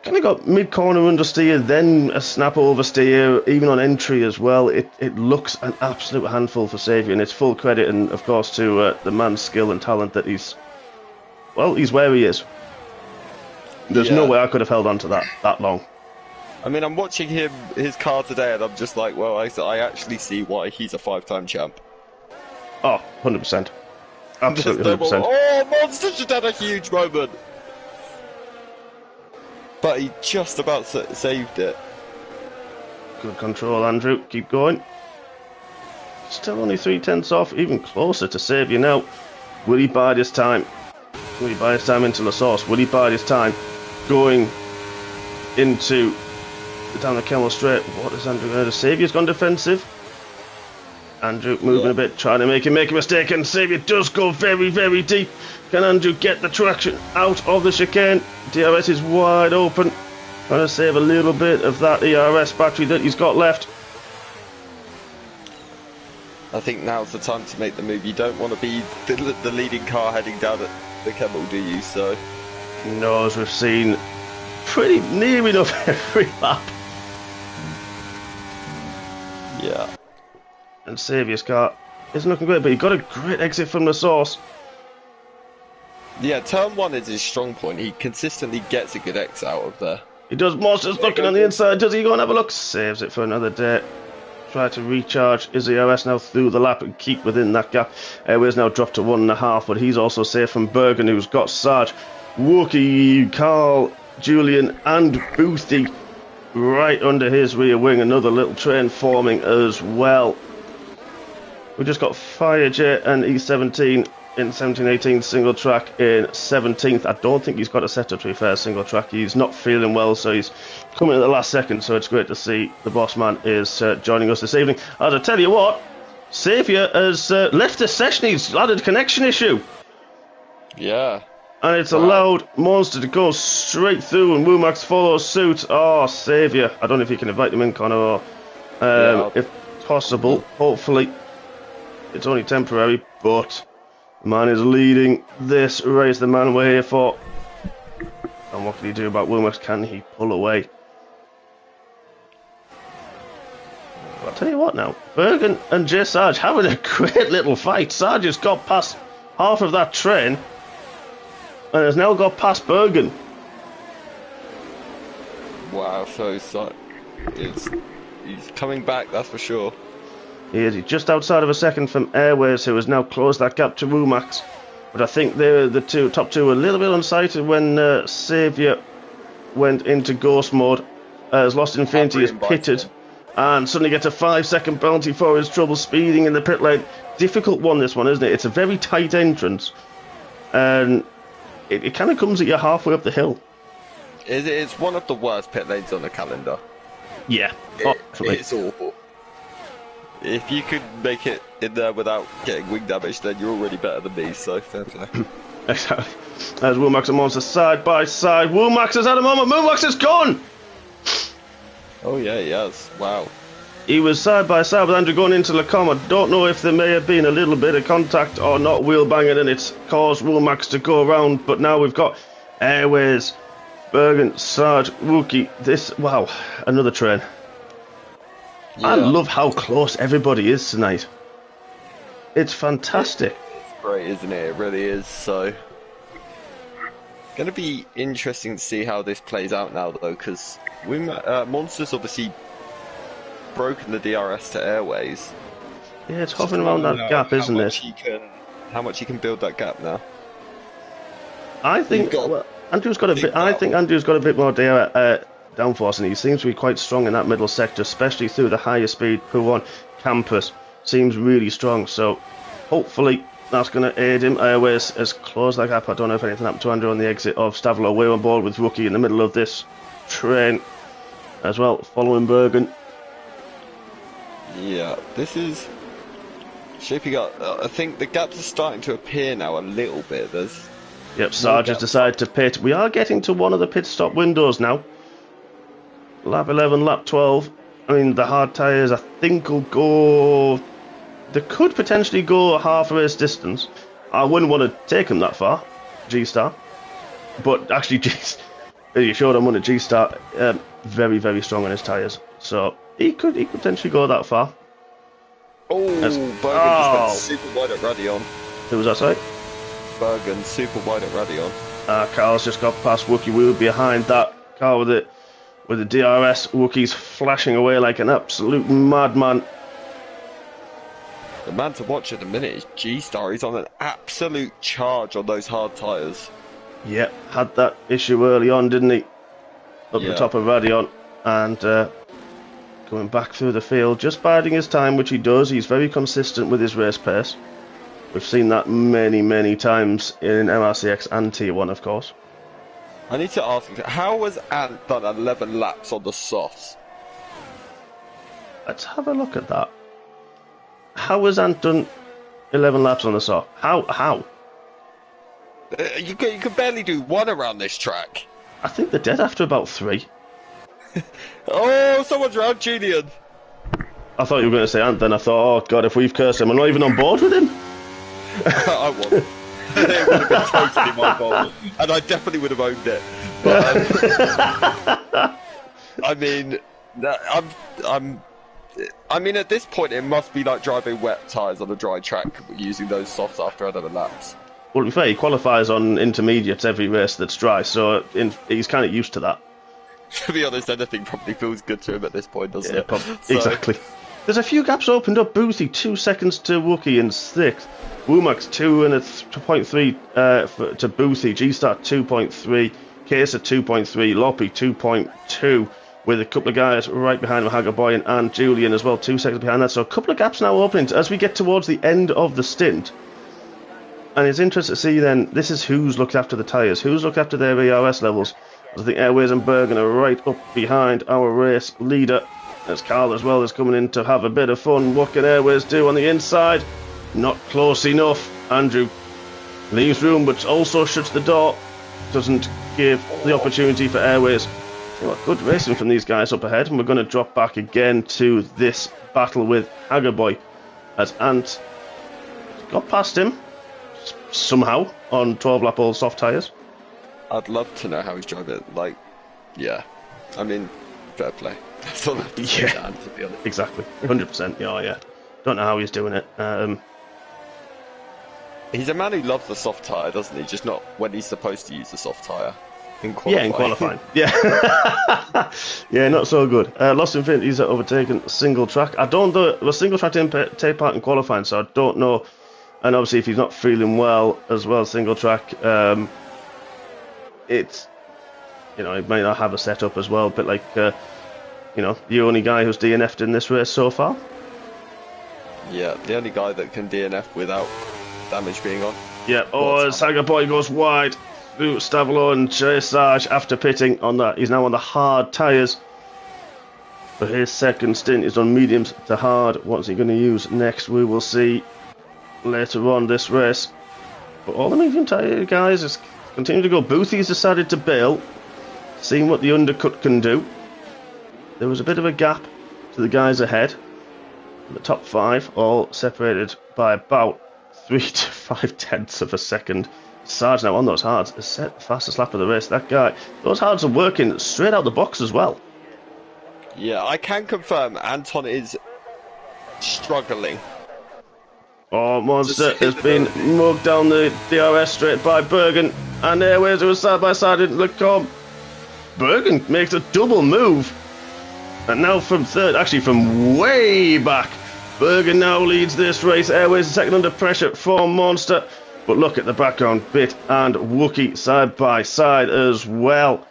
kind of got mid-corner understeer, then a snap oversteer, even on entry as well. It looks an absolute handful for Xavier, and it's full credit, and of course to the man's skill and talent that he's where he is. There's no way I could have held on to that long. I mean, I'm watching his car today, and I'm just like, well, I actually see why he's a 5-time champ. Oh, 100%. Absolutely 100%. Oh, Maundster just had a huge moment. But he just about saved it. Good control, Andrew. Keep going. Still only 3/10 off, even closer to Xavier now. Will he bide his time? Will he bide his time into La Source? Will he bide his time going into down the Camel Straight? What is Andrew going to do? Xavier's gone defensive. Andrew moving a bit, trying to make a mistake, and Xavier does go very, very deep. Can Andrew get the traction out of the chicane? DRS is wide open. Trying to save a little bit of that ERS battery that he's got left. I think now's the time to make the move. You don't want to be the leading car heading down at the Camel, do you? So, no, as we've seen pretty near enough every lap. Yeah. And Xavier's car isn't looking great, but he got a great exit from the source. Yeah, turn 1 is his strong point. He consistently gets a good exit out of there. He does. Maundster's looking on the inside. Does he go and have a look? Saves it for another day. Try to recharge his ERS now through the lap and keep within that gap. Airways now dropped to 1.5, but he's also safe from Bergen, who's got Sarge, Wookie, Carl, Julian, and Boothie right under his rear wing. Another little train forming as well. We just got Firejet and E17 in 17-18 single track in 17th. I don't think he's got a setup to be fair single track. He's not feeling well, so he's coming at the last second. So it's great to see the boss man is joining us this evening. As I tell you what, Xavier has left the session. He's had a connection issue. Yeah. And it's allowed Maundster to go straight through, and Womax follows suit. Oh, Xavier. I don't know if you can invite him in, Connor, or if possible, hopefully. It's only temporary, but the man is leading this race. The man we're here for. And what can he do about Womax? Can he pull away? I'll tell you what now. Bergen and J. Sarge having a great little fight. Sarge has got past half of that train and has now got past Bergen. Wow, so he's coming back, that's for sure. He is. He's just outside of a second from Airways, who has now closed that gap to Womax. But I think they're the top two were a little bit unsighted when Xavier went into ghost mode. As Lost Infinity is pitted and suddenly gets a 5-second penalty for his trouble speeding in the pit lane. Difficult one, this one, isn't it? It's a very tight entrance, and it kind of comes at you halfway up the hill. It's one of the worst pit lanes on the calendar. Yeah, it's awful. If you could make it in there without getting wing damage, then you're already better than me, so fair play. Exactly. As Womax and Maundster side by side. Womax has had a moment. Womax is gone! Oh yeah, he has. Wow. He was side by side with Andrew going into Lacombe. I don't know if there may have been a little bit of contact or not, wheel banging, and it's caused Womax to go around. But now we've got Airways, Bergen, Sarge, Wookie. Wow, another train. Yeah. I love how close everybody is tonight. It's fantastic. It's great, isn't it? It really is. So Going to be interesting to see how this plays out now, though, because Maundster's obviously broken the DRS to Airways. Yeah, it's hovering around that gap, isn't it? How much he can build that gap now? I think Andrew's got a bit. I think Andrew's got a bit more downforce, and he seems to be quite strong in that middle sector, especially through the higher speed P1 campus. Seems really strong. So hopefully that's going to aid him. Airways has closed that gap. I don't know if anything happened to Andrew on the exit of Stavlo. We're on board with Rookie in the middle of this train as well, following Bergen. Yeah, this is shaping up. I think the gaps are starting to appear now a little bit. Yep, Sarge has decided to pit. We are getting to one of the pit stop windows now. Lap 11, lap 12. I mean, the hard tyres, I think, will go... They could potentially go a half race distance. I wouldn't want to take them that far, G-Star. But actually, you showed him on a G-Star, very, very strong on his tyres. So he could potentially go that far. Bergen just went super wide at Radion. Who was that, sorry? Bergen, super wide at Radion. Carl's just got past Wookie. We were behind that car with the DRS. Wookie's flashing away like an absolute madman. The man to watch at the minute is G-Star. He's on an absolute charge on those hard tyres. Yep, had that issue early on, didn't he? Up the top of Radion. And going back through the field, just biding his time, which he does. He's very consistent with his race pace. We've seen that many, many times in MRCX and T1, of course. I need to ask you, how has Ant done 11 laps on the softs? Let's have a look at that. How has Ant done 11 laps on the soft? How? You could barely do one around this track. I think they're dead after about 3. Oh, someone's around Julian. I thought you were going to say Ant, then I thought, oh god, if we've cursed him, I'm not even on board with him. I wasn't. It would have been totally my fault, and I definitely would have owned it. But I mean, at this point, it must be like driving wet tyres on a dry track using those softs after 11 laps. Well, to be fair, he qualifies on intermediates every race that's dry, so he's kind of used to that. To be honest, anything probably feels good to him at this point, doesn't it? Exactly. There's a few gaps opened up. Boothie, 2 seconds to Wookie in 6th. Womack's 2.3 to Boothie. G-Star 2.3. Case at 2.3. Loppy 2.2. With a couple of guys right behind him, Hagaboyan and Julian as well, 2 seconds behind that. So a couple of gaps now opening as we get towards the end of the stint. And it's interesting to see then, this is who's looked after the tyres, who's looked after their ERS levels. I think Airways and Bergen are right up behind our race leader. As Carl as well is coming in to have a bit of fun. What can Airways do on the inside? Not close enough. Andrew leaves room but also shuts the door. Doesn't give the opportunity for Airways. Good racing from these guys up ahead, and we're going to drop back again to this battle with Hagaboy as Ant got past him somehow on 12-lap old soft tyres. I'd love to know how he's driving it. I mean, fair play. That's all I have to say to Ant, to be honest. Exactly, 100%. Yeah. Don't know how he's doing it. He's a man who loves the soft tyre, doesn't he? Just not when he's supposed to use the soft tyre. In qualifying. Yeah. Yeah, not so good. Lost Infinity's overtaken single track. I don't know. The single track didn't take part in qualifying, so I don't know. And obviously, if he's not feeling well as well, single track, it's, it might not have a setup as well. But like, the only guy who's DNF'd in this race so far. Yeah, the only guy that can DNF without damage being on. Yeah. Saga Boy goes wide. Stavlo and Sarge after pitting on that. He's now on the hard tyres. But his second stint is on mediums to hard. What's he going to use next? We will see later on this race. But all the medium tyre guys is continue to go. Boothie's decided to bail, seeing what the undercut can do. There was a bit of a gap to the guys ahead. The top 5 all separated by about 3 to 5 tenths of a second. Sarge now on those hards has set the fastest lap of the race. That guy, those hards are working straight out the box as well. Yeah, I can confirm Anton is struggling. Oh, Maundster has been mugged down the DRS straight by Bergen. And Airways, who was side by side, didn't look calm. Bergen makes a double move. And now from third, actually from way back, Bergen now leads this race. Airways is second under pressure for Maundster. But look at the background, Bit and Wookie side by side as well.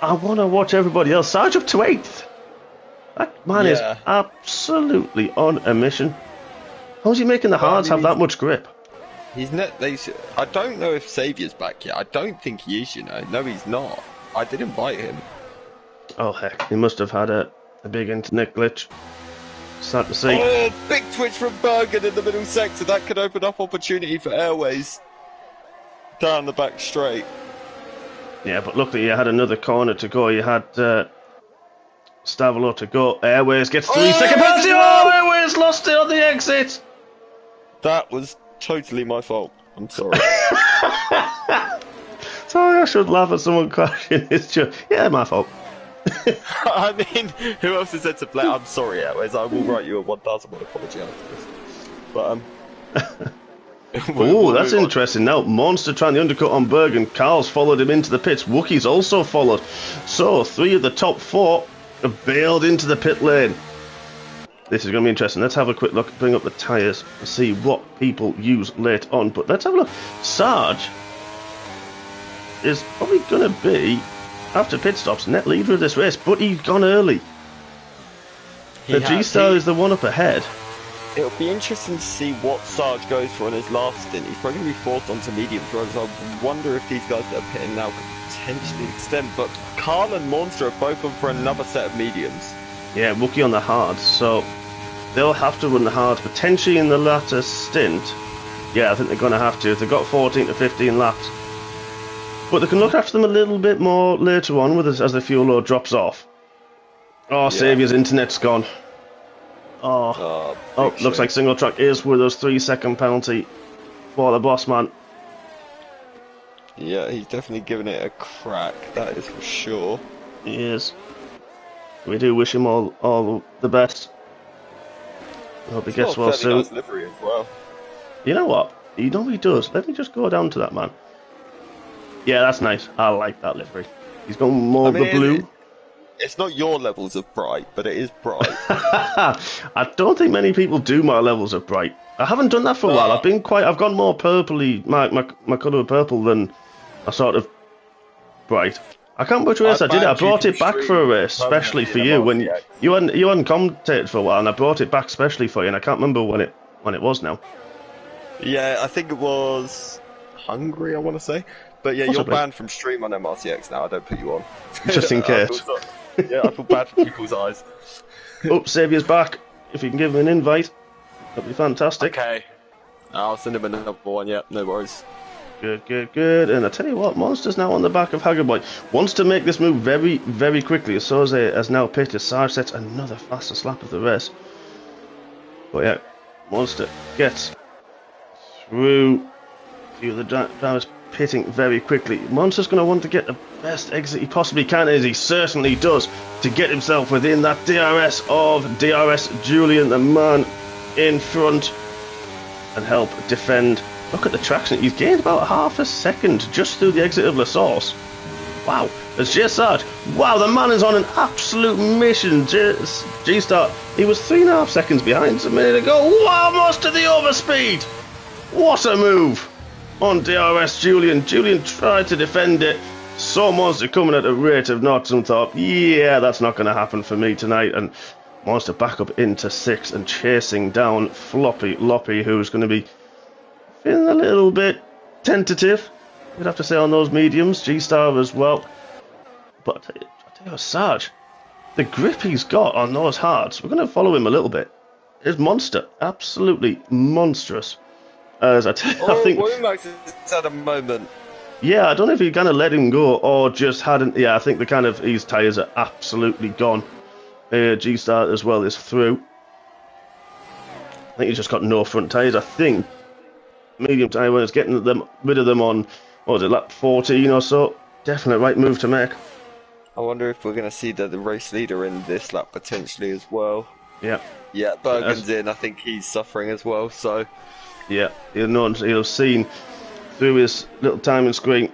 I want to watch everybody else. Sarge up to 8th. That man is absolutely on a mission. How's he making the hards have that much grip? He's not. I don't know if Saviour's back yet. I don't think he is, you know. No, he's not. I did invite him. Oh, heck. He must have had a big internet glitch. Sad to see. Oh, big twitch from Bergen in the middle sector. That could open up opportunity for Airways. Down the back straight. Yeah, but luckily you had another corner to go. You had Stavolo to go. Airways gets 3 second penalty. Oh, Airways lost it on the exit. That was totally my fault. I'm sorry. Sorry, I should laugh at someone crashing his joke. Yeah, my fault. I mean, who else is there to play? I'm sorry, Airways. I will write you a 1,000 apology after this. But oh, that's interesting. Now, Maundster trying the undercut on Bergen. Carl's followed him into the pits. Wookie's also followed. So, 3 of the top 4 have bailed into the pit lane. This is going to be interesting. Let's have a quick look, bring up the tyres, and see what people use late on. But let's have a look. Sarge is probably going to be, after pit stops, net leader of this race, but he's gone early. The G-Star is the one up ahead. It'll be interesting to see what Sarge goes for in his last stint. He's probably going to be forced onto medium drivers. I wonder if these guys that are pitting now could potentially extend. But Carl and Maundster are both on for another set of mediums. Yeah, Wookie on the hards, so they'll have to run the hards potentially in the latter stint. Yeah, I think they're going to have to. If they've got 14 to 15 laps. But they can look after them a little bit more later on with as the fuel load drops off. Oh, yeah. Saviour's internet's gone. Oh, looks like single track is with us. 3 second penalty for the boss man. Yeah, he's definitely giving it a crack, that is for sure. He is. We do wish him all the best. I hope he gets well soon. Nice livery as well. You know what? You know he does. Let me just go down to that man. Yeah, that's nice. I like that livery. He's got more of the blue. It's not your levels of bright, but it is bright. I don't think many people do my levels of bright. I haven't done that for a while. I've gone more purpley, my colour of purple than a sort of bright. I can't remember which race I did it. I brought it back for a race, especially for you when you hadn't commentated for a while, and I brought it back specially for you, and I can't remember when it was now. Yeah, I think it was Hungary, I want to say. But yeah, Possibly. You're banned from stream on MRCX now. I don't put you on. Just in case. I feel bad for people's eyes. Oh, Saviour's back. If you can give him an invite, that'd be fantastic. Okay. I'll send him another one. Yeah, no worries. Good. And I tell you what, Maundster's now on the back of Hagerboy. Wants to make this move very, very quickly. Soze has now pitted. Sarge sets another fastest lap of the race. But yeah, Maundster gets through. A few of the drivers pitting very quickly. Maundster's going to want to get the best exit he possibly can, as he certainly does, to get himself within that DRS of DRS Julian, the man in front, and help defend. Look at the traction. He's gained about half a second just through the exit of La Source. Wow. There's J Sarge. Wow, the man is on an absolute mission. G-Star. He was 3.5 seconds behind a minute ago. Wow, Maundster the overspeed. What a move on DRS Julian. Julian tried to defend it. Saw Maundster coming at a rate of knots and thought, yeah, that's not going to happen for me tonight. And Maundster back up into 6th and chasing down Floppy Loppy, who's going to be feeling a little bit tentative, you'd have to say, on those mediums. G-Star as well. But I tell you, Sarge, the grip he's got on those hards, we're going to follow him a little bit. Is Maundster absolutely monstrous? As I think Womax is at a moment. Yeah, I don't know if he kind of let him go or just hadn't. Yeah, I think his tyres are absolutely gone. G-Star as well is through. I think he's just got no front tyres. I think medium tyre was getting rid of them on, what was it, lap 14 or so. Definite right move to make. I wonder if we're going to see the race leader in this lap potentially as well. Yeah. Yeah, Bergen's in. I think he's suffering as well, so... Yeah, he'll have seen through his little timing screen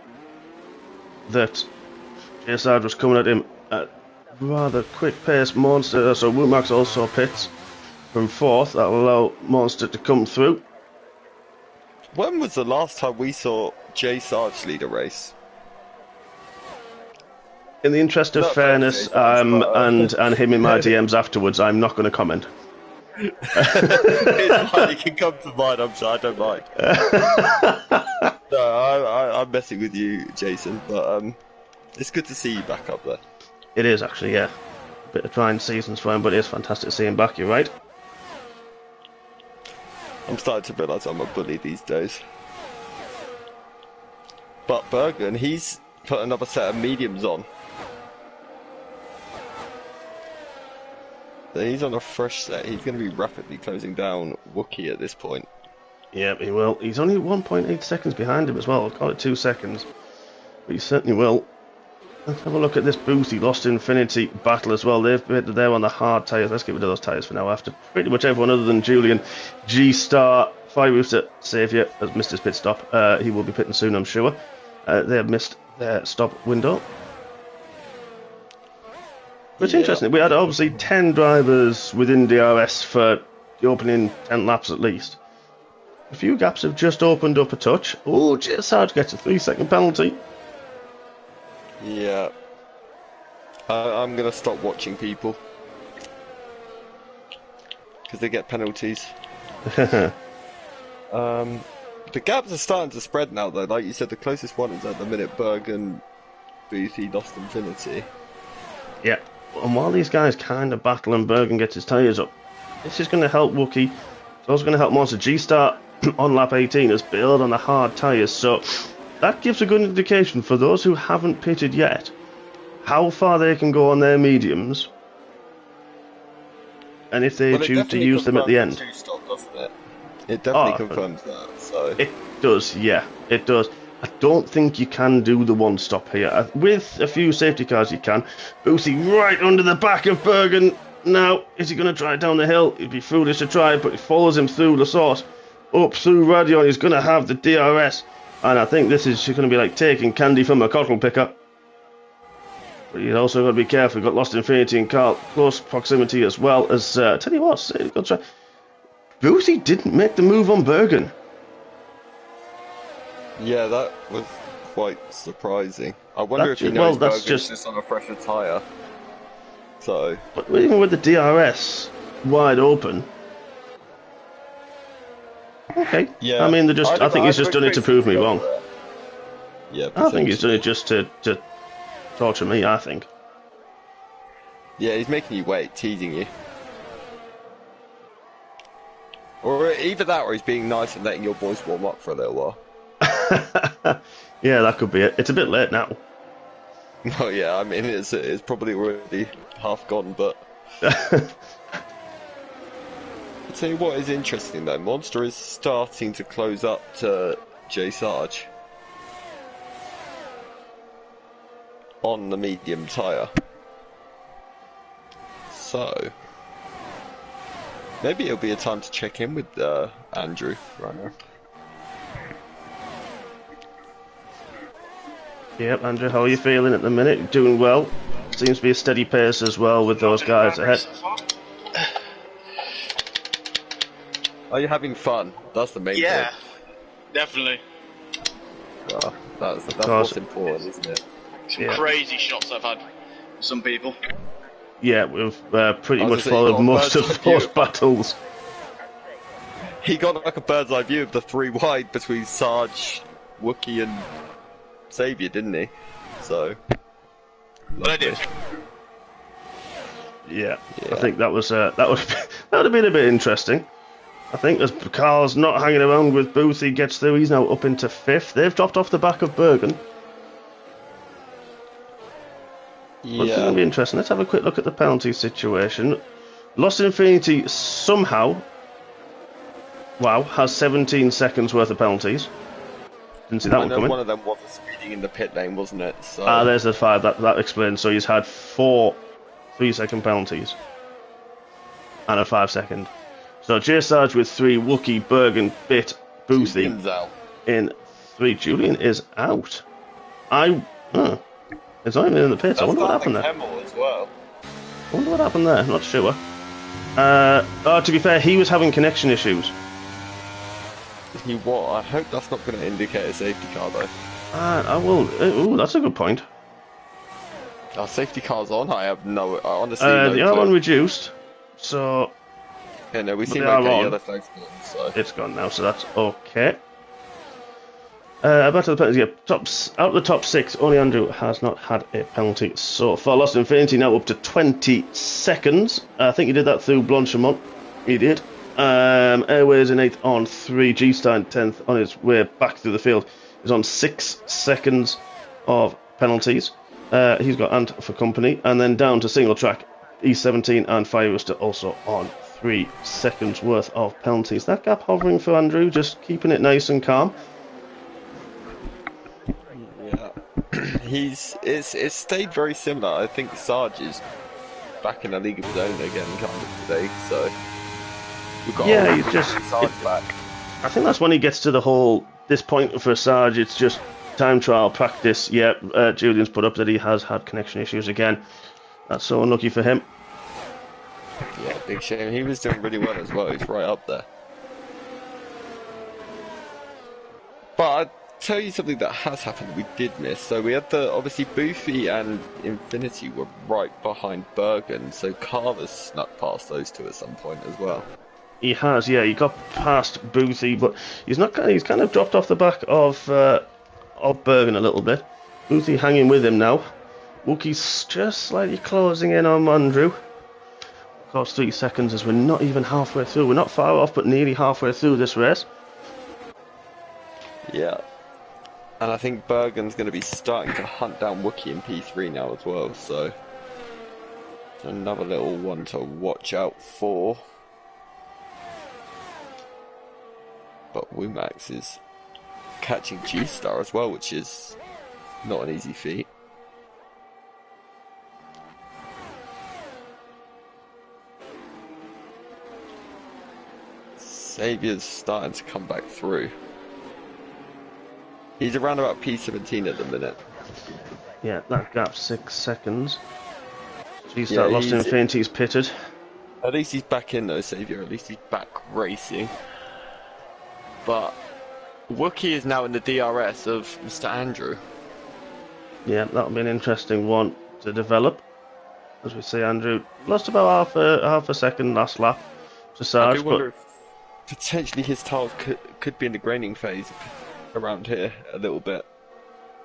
that J-Sard was coming at him at rather quick pace. Maundster, so Womax also pits from 4th. That'll allow Maundster to come through. When was the last time we saw J-Sarge lead a race? In the interest of fairness, and him in my DMs afterwards, I'm not going to comment. It's fine, you can come to mine, I'm sure, I don't mind. No, I'm messing with you, Jason, but it's good to see you back up there. It is actually, yeah. A bit of trying seasons for him, but it is fantastic to see him back, you're right. I'm starting to realise I'm a bully these days. But Bergen, he's put another set of mediums on. So he's on a fresh set. He's going to be rapidly closing down Wookiee at this point. Yep, he will. He's only 1.8 seconds behind him as well. I'll call it 2 seconds. But he certainly will. Let's have a look at this Boothie Lost Infinity battle as well. They're on the hard tyres. Let's get rid of those tyres for now. After pretty much everyone other than Julian, G-Star, Fire Rooster, Saviour has missed his pit stop. He will be pitting soon, I'm sure. They have missed their stop window. But it's interesting. We had obviously 10 drivers within DRS for the opening 10 laps at least. A few gaps have just opened up a touch. Oh, J-Sarge gets a 3-second penalty. Yeah. I'm going to stop watching people. Because they get penalties. The gaps are starting to spread now though. Like you said, the closest one is at the minute Bergen, Boothie, Lost Infinity. Yeah. And while these guys kind of battle and Bergen gets his tyres up, this is going to help Wookiee. It's also going to help Maundster. G-Star on lap 18 has built on the hard tyres, so that gives a good indication for those who haven't pitted yet how far they can go on their mediums and if they choose to use them at the end. Stop, doesn't it? It definitely confirms that. So it does, yeah, it does. I don't think you can do the one stop here. With a few safety cars you can. Boothie right under the back of Bergen. Now, is he going to try it down the hill? It'd be foolish to try, but he follows him through the source. Up through Radion, he's going to have the DRS. And I think this is going to be like taking candy from a cotton picker. But you've also got to be careful. You've got Lost Infinity and Carl close proximity as well as... tell you what, Boothie didn't make the move on Bergen. Yeah, that was quite surprising. I wonder if he knows Bergen's just on a fresher tyre. So... But even with the DRS wide open... Okay. Yeah. I mean, I think he's just done it to prove me wrong. Yeah, I think he's done it just to torture me, I think. Yeah, he's making you wait, teasing you. Or either that, or he's being nice and letting your boys warm up for a little while. Yeah, that could be it. It's a bit late now. Oh yeah, I mean, it's probably already half gone, but... I'll tell you what is interesting though, Maundster is starting to close up to J-Sarge on the medium tyre. So maybe it'll be a time to check in with Andrew right now. Yep, Andrew, how are you feeling at the minute? Doing well? Seems to be a steady pace as well with those guys ahead. Are you having fun? That's the main thing. Yeah, definitely. Oh, that's what's important, isn't it? Some crazy shots I've had with some people. Yeah, we've pretty much followed most of those battles. He got like a bird's eye view of the 3 wide between Sarge, Wookiee and Saviour, didn't he? So... But I did. Yeah, I think that would have been a bit interesting. I think as Carl's not hanging around with Boothie gets through, he's now up into 5th. They've dropped off the back of Bergen. Yeah. It's going to be interesting. Let's have a quick look at the penalty situation. Lost Infinity somehow, has 17 seconds worth of penalties. Didn't see that one coming. One of them was speeding in the pit lane, wasn't it? So... there's the 5. That explains. So he's had 4 3-second penalties and a 5-second. So J-Sarge with 3, Wookiee, Bergen, Bit, Boothie in 3. Julian is out. It's not even in the pits. I wonder what happened there. As well. I wonder what happened there. I'm not sure. To be fair, he was having connection issues. I hope that's not going to indicate a safety car, though. I will. Ooh, that's a good point. Our safety car's on. I honestly. They are on reduced, so. Yeah, no, we seem like the other flag's gone, so. It's gone now, so that's okay. Back to the penalties. Out of the top 6, only Andrew has not had a penalty so far. Lost Infinity now up to 20 seconds. I think he did that through Blanchimont. He did. Airways in 8th on 3. G-Star in 10th on his way back through the field. He's on 6 seconds of penalties. He's got Ant for company. And then down to single track, E17 and Fire Rooster also on 3 seconds worth of penalties. That gap hovering for Andrew, just keeping it nice and calm. Yeah, it's stayed very similar. I think Sarge is back in a league of his own again, kind of today. So we've got he's just Sarge back. I think that's when he gets to this point for Sarge. It's just time trial practice. Yeah, Julian's put up that he has had connection issues again. That's so unlucky for him. Yeah, big shame. He was doing really well as well. He's right up there. But I'll tell you something that has happened we did miss. So we had obviously Boofy and Infinity were right behind Bergen, so Carver's snuck past those two at some point as well. He has, yeah. He got past Boofy, but he's kind of dropped off the back of Bergen a little bit. Boofy hanging with him now. Wookie's just slightly closing in on Andrew. Of course, 3 seconds as we're not even halfway through. We're not far off, but nearly halfway through this race. Yeah. And I think Bergen's going to be starting to hunt down Wookie in P3 now as well, so another little one to watch out for. But Wumax is catching G-Star as well, which is not an easy feat. Saviour's starting to come back through. He's around about P17 at the minute. Yeah, that gap's 6 seconds. G-Star lost Infinity's pitted. At least he's back in though, Saviour. At least he's back racing. But Wookie is now in the DRS of Mr. Andrew. Yeah, that'll be an interesting one to develop. As we see, Andrew lost about half a second last lap to Sarge. I do wonder if potentially his tyres could be in the graining phase around here a little bit.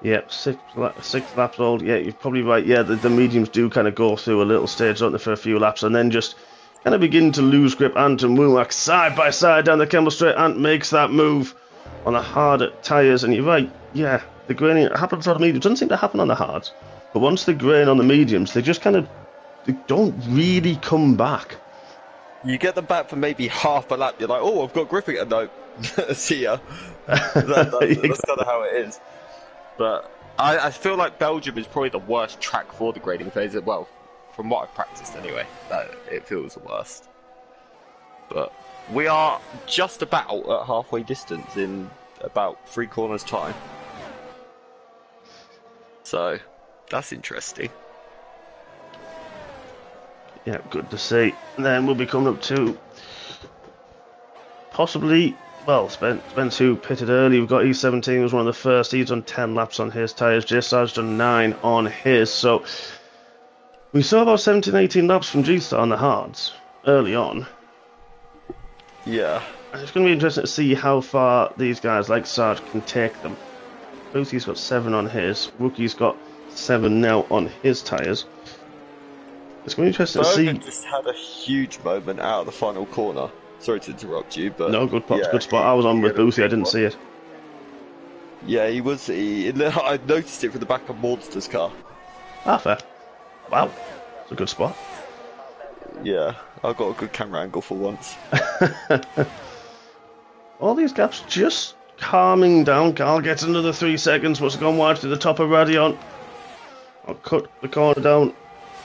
Yep, six laps old. Yeah, you're probably right. Yeah, the mediums do kind of go through a little stage, don't they, for a few laps, and then just kind of begin to lose grip. Ant and Woolwax side by side down the Kemble Straight. Ant makes that move on the harder tyres, and you're right. Yeah, the graining happens on the mediums. Doesn't seem to happen on the hards, but once they grain on the mediums, they just kind of don't really come back. You get them back for maybe half a lap. You're like, oh, I've got grip again. No, see ya. That's kind of how it is. But I feel like Belgium is probably the worst track for the grading phase. Well, from what I've practiced anyway, it feels the worst. But we are just about at halfway distance in about 3 corners time. So that's interesting. Yeah, good to see. And then we'll be coming up to possibly, well, Spence who pitted early. We've got E17, who was one of the first. He's done 10 laps on his tyres. J-Star's done 9 on his. So we saw about 17, 18 laps from G-Star on the hards early on. Yeah. And it's going to be interesting to see how far these guys like Sarge can take them. Boothy's got 7 on his. Rookie's got 7 now on his tyres. It's going to be interesting to see. Bergen just had a huge moment out of the final corner. Sorry to interrupt you, but no, good spot. I was on with Boothie, I didn't see it. Yeah, he was. I noticed it from the back of Maundster's car. Ah, fair. Wow, it's a good spot. Yeah, I got a good camera angle for once. All these gaps just calming down. Carl gets another 3 seconds. Must have gone wide to the top of Radion. I'll cut the corner down.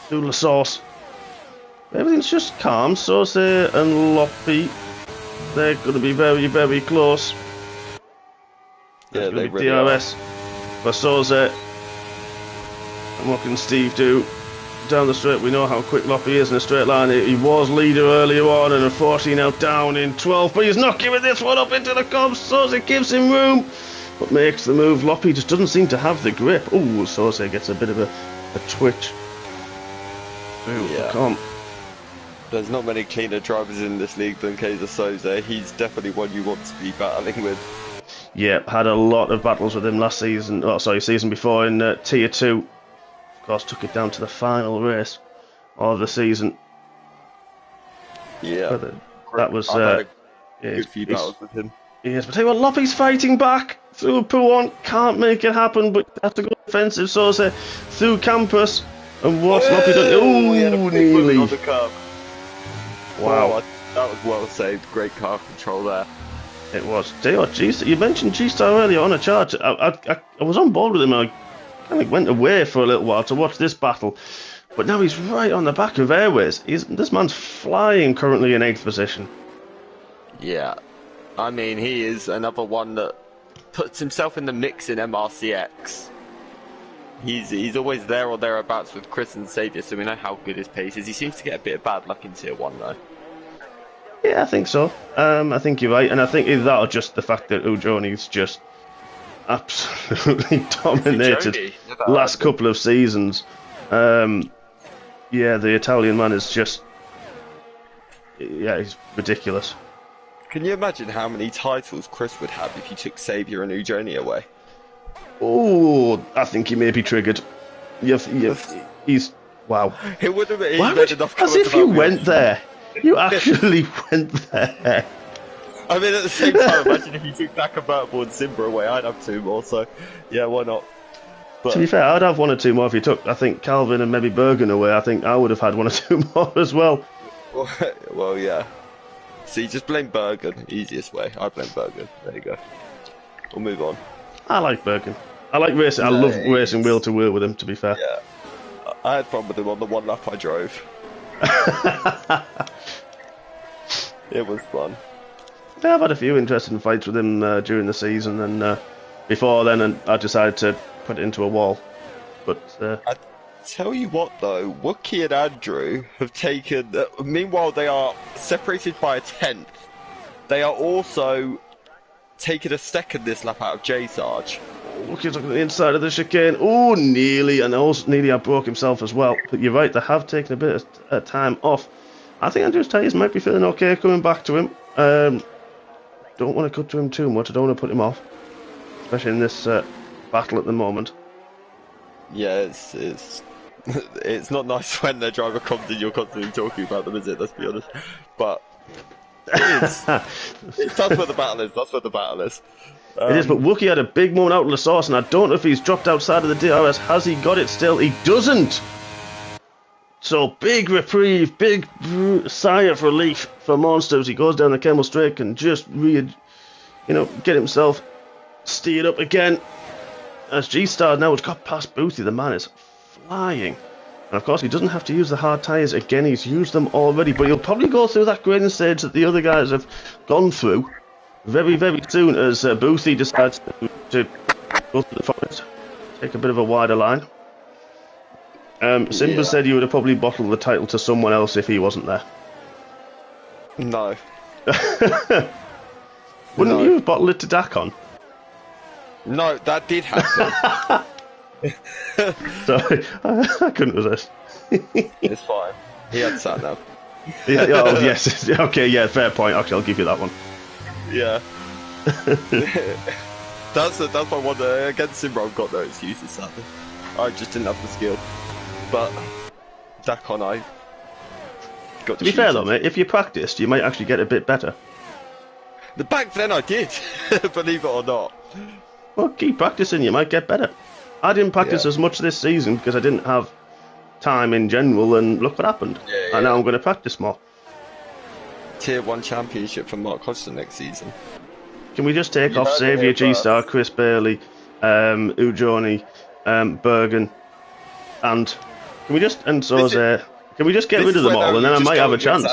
Do the sauce. Everything's just calm. Sauce and Loppy, they're going to be very, very close. Yeah, they It'll be really DRS for Soze. And what can Steve do? Down the straight, we know how quick Loppy is in a straight line. He was leader earlier on, and unfortunately now down in 12th, but he's not giving this one up into the cobs. Soze gives him room, but makes the move. Loppy just doesn't seem to have the grip. Oh, Soze gets a bit of a twitch. Yeah. There's not many cleaner drivers in this league than Kaiser Soze. He's definitely one you want to be battling with. Yeah, had a lot of battles with him last season. Oh, sorry, season before in Tier 2. Of course, took it down to the final race of the season. Yeah, that was I've had a good few battles with him. Yes, but tell you what, Loppy's fighting back through a pull-on, can't make it happen, but has to go defensive. Soze through campus, and what's Loppy done? Oh, nearly. On the curb. Wow, oh, that was well saved. Great car control there. It was. Tell you what, you mentioned G-Star earlier on a charge. I was on board with him. I kind of went away for a little while to watch this battle, but now he's right on the back of Airways. This man's flying currently in 8th position. Yeah, I mean, he is another one that puts himself in the mix in MRCX. He's always there or thereabouts with Chris and Xavier, so we know how good his pace is. He seems to get a bit of bad luck in Tier 1 though. Yeah, I think so. I think you're right, and I think either that or just the fact that Ujoni's just absolutely dominated last couple of seasons. Yeah, the Italian man is just... Yeah, he's ridiculous. Can you imagine how many titles Chris would have if you took Xavier and Ujoni away? Oh, I think he may be triggered. He's... Wow. It would have been... Why would, as if you went there. You actually went there. I mean, at the same time, imagine if you took Nakamura and Simba away, I'd have 2 more, so yeah, why not? But, to be fair, I'd have 1 or 2 more if you took, I think, Calvin and maybe Bergen away. I think I would have had 1 or 2 more as well. Well, yeah. See, just blame Bergen, easiest way. I blame Bergen. There you go. We'll move on. I like Bergen. I like racing. I love racing wheel to wheel with him, to be fair. Yeah. I had fun with him on the 1 lap I drove. It was fun. Yeah, I've had a few interesting fights with him during the season, and before then, and I decided to put it into a wall. But I tell you what, though, Wookie and Andrew have taken. Meanwhile, they are separated by a 10th. They are also taking a second this lap out of J Sarge. Wookie's looking at the inside of the chicane. Oh, nearly, and also nearly broke himself as well. But you're right, they have taken a bit of time off. I think Andrew's tyres might be feeling okay coming back to him. Don't want to cut to him too much. I don't want to put him off, especially in this battle at the moment. Yeah, it's not nice when their driver comes and you're constantly talking about them, is it? Let's be honest. But that's where the battle is. That's where the battle is. It is, but Wookie had a big moment out of the source, and I don't know if he's dropped outside of the DRS. Has he got it still? He doesn't! So, big reprieve, big sigh of relief for Maundster as he goes down the Kemmel Straight and just get himself steered up again. As G-Star now has got past Boothie, the man is flying. And of course, he doesn't have to use the hard tyres again, he's used them already, but he'll probably go through that grading stage that the other guys have gone through very, very soon as Boothie decides to go to the forest, take a bit of a wider line. Simba said you would have probably bottled the title to someone else if he wasn't there. No. Wouldn't you have bottled it to Dakon? No, that did happen. Sorry, I couldn't resist. It's fine. He had sat now. Yeah, oh, yes. Okay, yeah, fair point. Actually, I'll give you that one. Yeah. that's my one. Against Simba, I've got no excuses, sadly. I just didn't have the skill. But Dakon, I got to be fair though, mate, if you practiced, you might actually get a bit better. Back then I did, believe it or not. Well, keep practicing, you might get better. I didn't practice as much this season because I didn't have time in general, and look what happened. And now I'm going to practice more. Tier 1 championship for Mark Hodgson next season. Can we just take off Xavier, G-Star, Chris Bailey, Ujoni, Bergen, and can we just get rid of them all, and then I might have a chance.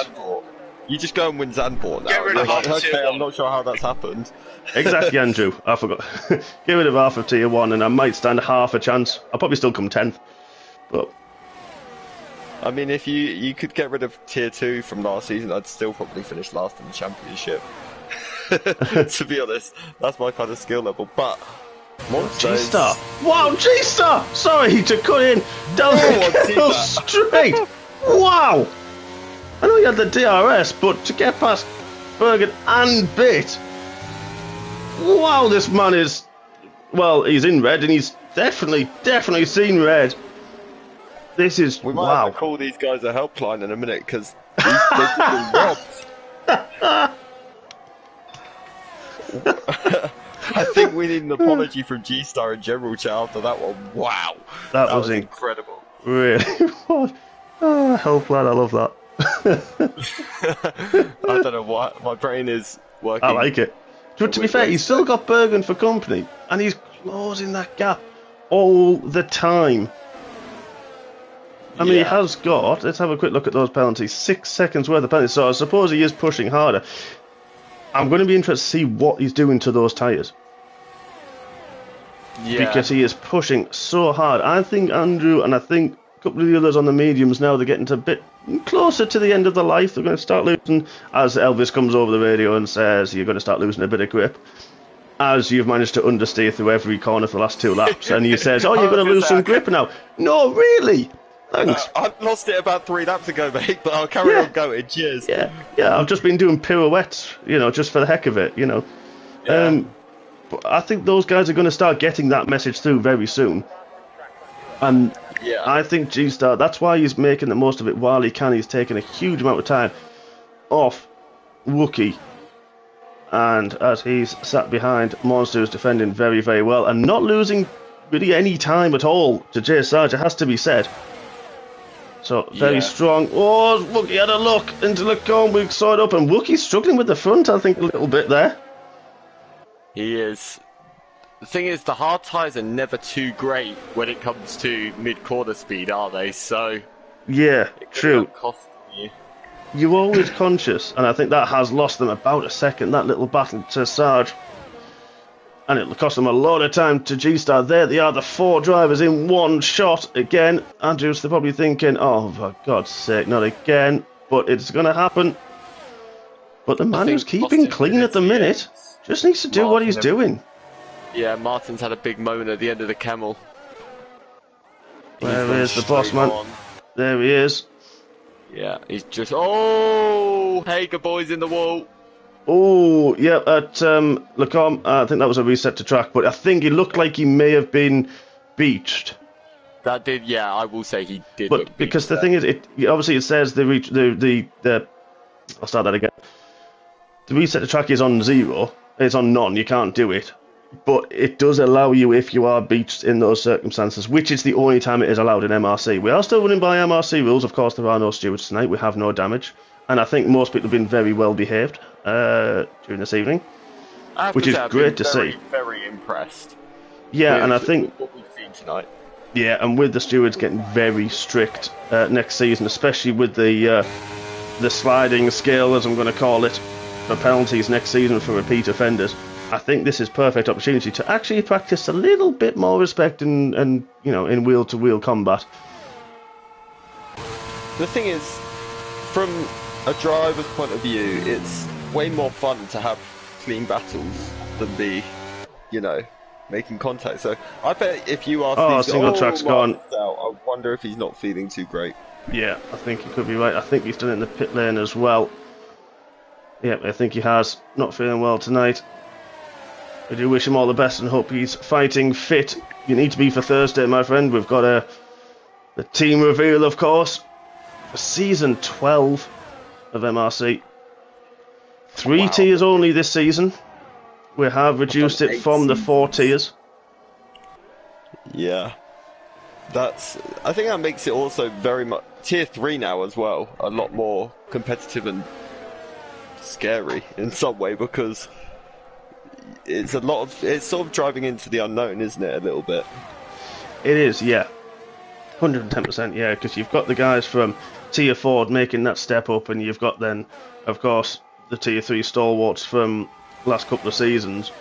You just go and win Zandvoort now. Get rid of Like, half okay, tier I'm one. not sure how that's happened. Exactly, Andrew. I forgot. Get rid of half of tier 1 and I might stand half a chance. I'll probably still come 10th. But I mean, if you could get rid of tier 2 from last season, I'd still probably finish last in the championship. To be honest, that's my kind of skill level. But Maundster is- G-Star. Wow, G-Star! Sorry to cut in. Down the straight. Wow! I know you had the DRS, but to get past Bergen and Bit. Wow, this man is... Well, he's in red and he's definitely seen red. This is... We might have wow. to call these guys a helpline in a minute, because they've been robbed. I think we need an apology from G-Star in general chat after that one. Wow. That was incredible. Really? What? Oh, helpline, I love that. I don't know why. My brain is working. I like it. But to be fair, he's still got Bergen for company, and he's closing that gap all the time. I mean, he has got, let's have a quick look at those penalties, 6 seconds worth of penalties, so I suppose he is pushing harder. I'm going to be interested to see what he's doing to those tyres. Yeah. Because he is pushing so hard. I think Andrew, and I think a couple of the others on the mediums now, they're getting to a bit closer to the end of their life. They're going to start losing, as Elvis comes over the radio and says, you're going to start losing a bit of grip. As you've managed to understeer through every corner for the last 2 laps. And he says, oh, you're going to lose some grip now. No, really? Thanks. I lost it about 3 laps ago, mate, but I'll carry on going. Cheers. Yeah, I've just been doing pirouettes, just for the heck of it, Yeah. But I think those guys are going to start getting that message through very soon. And Yeah. I think G-Star, that's why he's making the most of it while he can. He's taking a huge amount of time off Wookie. And as he's sat behind, Maundster is defending very, very well and not losing really any time at all to Jay Sarge, it has to be said. So, very strong. Oh, Wookie had a look into the cone. We saw it up, and Wookie's struggling with the front, I think, a little bit there. He is. The thing is, the hard tyres are never too great when it comes to mid-corner speed, are they? So, Yeah, true. cost you. You're always conscious, and I think that has lost them about a second, that little battle to Sarge. And it'll cost them a lot of time to G-Star. There they are, the 4 drivers in one shot. Again, Andrews, they're probably thinking, oh, for God's sake, not again. But it's going to happen. But the man who's keeping clean at the minute just needs to do what he's doing. Yeah, Martin's had a big moment at the end of the camel. Where is the boss man? There he is. Yeah, he's just... Oh! Hager boys in the wall. Oh, yeah, at Lacombe, I think that was a reset to track, but I think it looked like he may have been beached. That did, yeah, I will say he did. But because the thing is, obviously it says the I'll start that again. The reset to track is on 0. It's on none. You can't do it. But it does allow you if you are beached in those circumstances, which is the only time it is allowed in MRC. We are still running by MRC rules. Of course, there are no stewards tonight. We have no damage. And I think most people have been very well behaved during this evening, which is great to see. Very impressed. Yeah, and I think what we've seen tonight. Yeah, and with the stewards getting very strict next season, especially with the sliding scale, as I'm going to call it, for penalties next season for repeat offenders, I think this is perfect opportunity to actually practice a little bit more respect and in wheel-to-wheel combat. The thing is, from a driver's point of view, it's way more fun to have clean battles than be, making contact. So I bet if you ask single track's gone. I wonder if he's not feeling too great. Yeah, I think he could be right. I think he's done it in the pit lane as well. Yeah, I think he has. Not feeling well tonight. I do wish him all the best and hope he's fighting fit. You need to be for Thursday, my friend. We've got the team reveal, of course. For season 12 of MRC. 3 tiers only this season. We have reduced it from the 4 tiers. Yeah. I think that makes it also very much tier 3 now as well, a lot more competitive and scary in some way, because it's sort of driving into the unknown, isn't it, a little bit? It is, yeah. 110%, yeah, because you've got the guys from Tier 4 making that step up, and you've got then, of course, the Tier 3 stalwarts from last couple of seasons.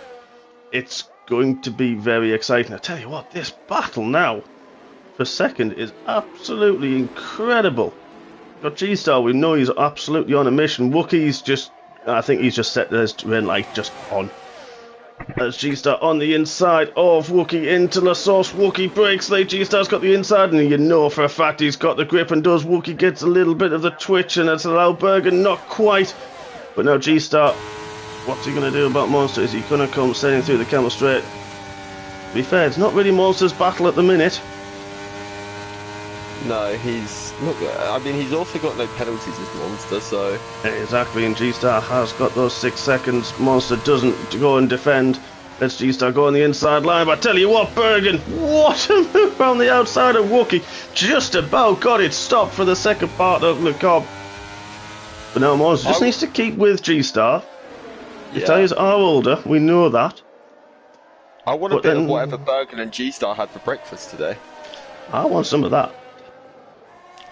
It's going to be very exciting. I tell you what, this battle now for second is absolutely incredible. Got G-Star, we know he's absolutely on a mission. Wookiee's just, I think he's just set his red light just on. As G-Star on the inside of Wookiee into the source. Wookiee breaks late. G-Star's got the inside, and you know for a fact he's got the grip, and does. Wookiee gets a little bit of the twitch, and it's allowed Bergen, not quite. But now G-Star, what's he going to do about Maundster? Is he going to come sailing through the Camel Strait? To be fair, it's not really Maundster's battle at the minute. No, he's not. I mean, he's also got no penalties as Maundster, so exactly. And G-Star has got those 6 seconds. Maundster doesn't go and defend. Let's G-Star go on the inside line. But I tell you what, Bergen, what a move on the outside of Wookiee. Just about got it stopped for the second part of the Cobb. But now Maundster just needs to keep with G-Star. The tyres are older, we know that. I want a bit of whatever Bergen and G-Star had for breakfast today. I want some of that.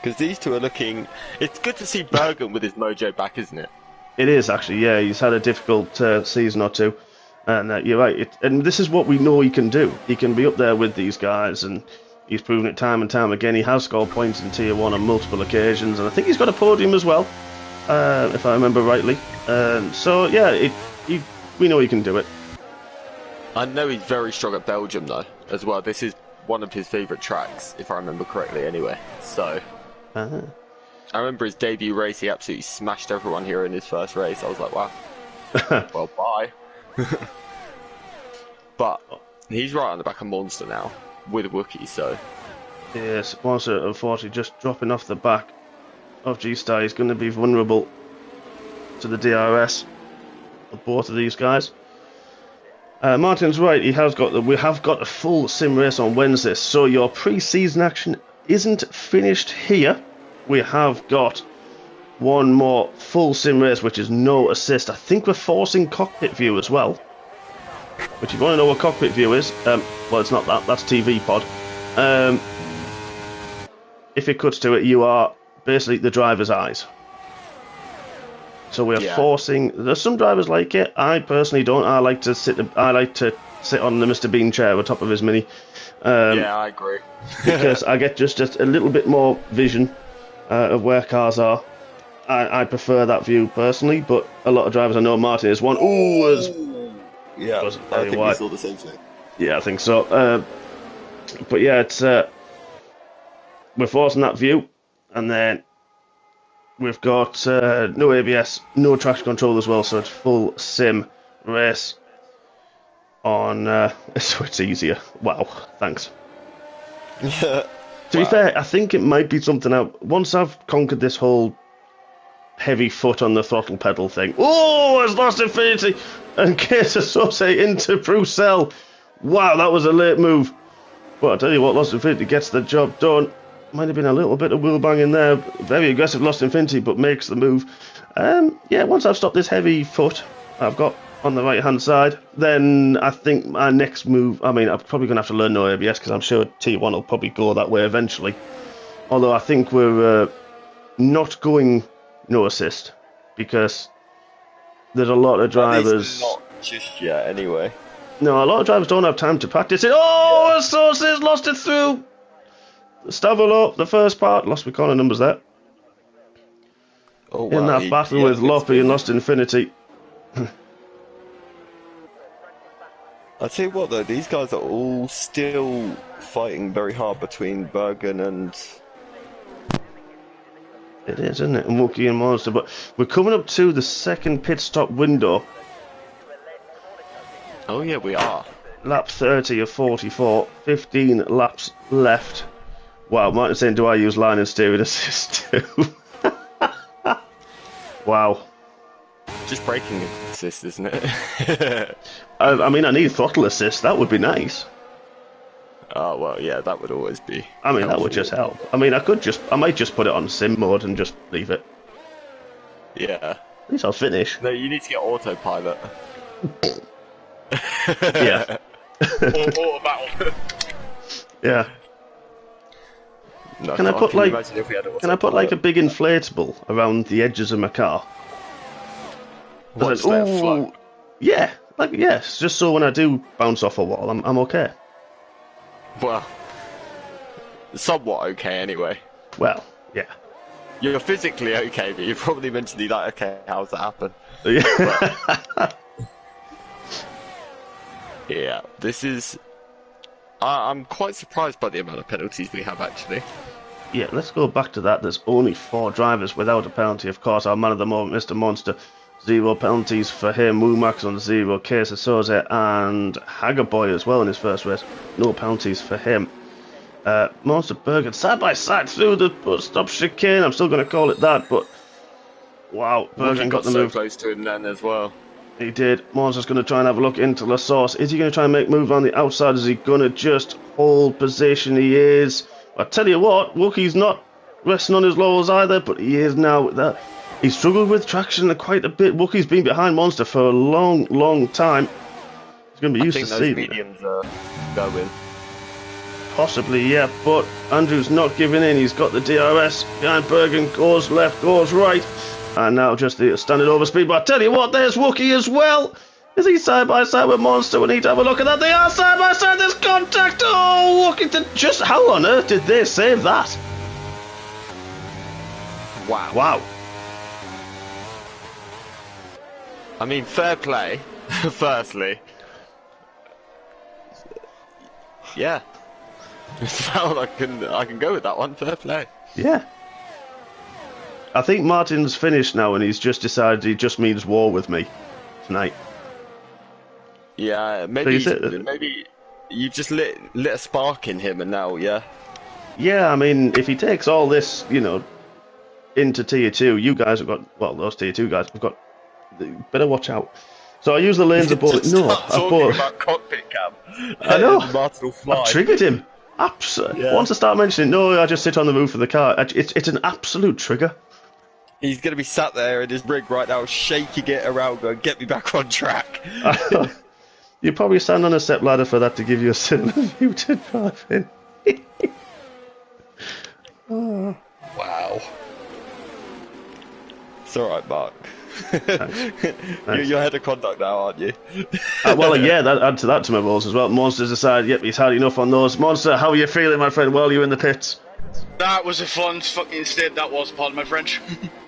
Because these two are looking... It's good to see Bergen with his mojo back, isn't it? It is, actually, yeah. He's had a difficult season or two. And you're right. And this is what we know he can do. He can be up there with these guys, and he's proven it time and time again. He has scored points in Tier 1 on multiple occasions, and I think he's got a podium as well, if I remember rightly. So, yeah, we know he can do it. I know he's very strong at Belgium, though, as well. This is one of his favourite tracks, if I remember correctly, anyway. So... I remember his debut race, he absolutely smashed everyone here in his first race. I was like, wow. Well, bye. But he's right on the back of Maundster now, with Wookiee, so... Yes, Maundster, unfortunately, just dropping off the back of G-Star. He's going to be vulnerable to the DRS of both of these guys. Martin's right, we have got a full sim race on Wednesday, so your pre-season action isn't finished here. We have got one more full sim race, which is no assist. I think we're forcing cockpit view as well. Which, if you want to know what cockpit view is, well, it's not that. That's TV pod. If it cuts to it, you are basically the driver's eyes. So we're forcing. There's some drivers like it. I personally don't. I like to sit on the Mr. Bean chair on top of his Mini. Yeah, I agree. Because I get just a little bit more vision of where cars are. I prefer that view personally, but a lot of drivers, I know Martin is one. Yeah, I think we saw the same thing. Yeah, I think so. But yeah, it's we're forcing that view, and then we've got no ABS, no traction control as well, so it's full sim race on, so it's easier. Wow, thanks. To be fair, I think it might be something out. Once I've conquered this whole heavy foot on the throttle pedal thing. Oh, it's lost infinity! And Kate Associate into Bruxelles. Wow, that was a late move. But I tell you what, Lost Infinity gets the job done. Might have been a little bit of wheel bang in there. Very aggressive Lost Infinity, but makes the move. Yeah, once I've stopped this heavy foot I've got on the right hand side, then I think my next move, I mean, I'm probably going to have to learn no ABS because I'm sure T1 will probably go that way eventually. Although I think we're not going no assist because there's a lot of drivers. Not just yet, anyway. No, a lot of drivers don't have time to practice it. Oh, Sources lost it through. Stavolo, the first part, lost my corner numbers there. Oh, wow. In that battle with Loppy and Lost Infinity. I tell you what, though, these guys are all still fighting very hard between Bergen and... It is, isn't it? And Wookiee and Maundster. But we're coming up to the second pit stop window. Oh, yeah, we are. Lap 30 of 44. 15 laps left. Wow, Martin's saying, do I use line and steering assist too? Wow. Just braking assist, isn't it? I mean, I need throttle assist. That would be nice. Oh, well, yeah, that would always be. I mean, that would just help. I mean, I might just put it on sim mode and just leave it. Yeah. At least I'll finish. No, you need to get autopilot. Yeah. Or battle. Yeah. No, Can I put can you like imagine if we had can I put like a big inflatable around the edges of my car? what, Then, just let it float? yeah, like yes, just so when I do bounce off a wall, I'm okay. Well, somewhat okay anyway. Well, yeah. You're physically okay, but you're probably mentally like, okay, how's that happen? Yeah. Yeah, this is. I'm quite surprised by the amount of penalties we have actually. Yeah, let's go back to that. There's only 4 drivers without a penalty. Of course, our man of the moment, Mr. Maundster, 0 penalties for him. Woomax on 0, Kesa Soze and Haggerboy as well in his first race. No penalties for him. Maundster Bergen side by side through the bus stop chicane. I'm still going to call it that, but wow, Bergen got the so move. close to him then as well. He did. Maundster's going to try and have a look into La Source. Is he going to try and make a move on the outside? Is he going to just hold position? He is. I tell you what, Wookie's not resting on his laurels either, but he is now. He struggled with traction quite a bit. Wookie's been behind Maundster for a long, long time. He's going to be used to seeing those mediums are going. Possibly, yeah, but Andrew's not giving in. He's got the DRS behind Bergen, goes left, goes right, and now just the standard overspeed. But I tell you what, there's Wookie as well. Is he side by side with Maundster? We need to have a look at that. They are side by side. There's contact. Oh, Wookie! Just how on earth did they save that? Wow. Wow. I mean, fair play. Firstly, yeah. So I can go with that one. Fair play. Yeah. I think Martin's finished now, and he's just decided he just means war with me tonight. Yeah, maybe you just lit a spark in him, and now, yeah. Yeah, I mean, if he takes all this, into Tier 2, you guys have got, well, those Tier 2 guys have got, better watch out. So I use the lanes of both. No, I bought. About cockpit cam. I know. Martin will fly. I've triggered him. Absolutely. Yeah. Once I start mentioning, no, I just sit on the roof of the car. It's an absolute trigger. He's going to be sat there in his rig right now, shaking it around, going, get me back on track. You probably stand on a step ladder for that to give you a similar view to drive in. Oh. Wow. It's alright, Mark. Thanks. You're head of conduct now, aren't you? Well, yeah, that add to that to my roles as well. Monster's decided, yep, he's had enough on those. Maundster, how are you feeling, my friend, while you're in the pits? That was a fun fucking stint, that was, pardon my French.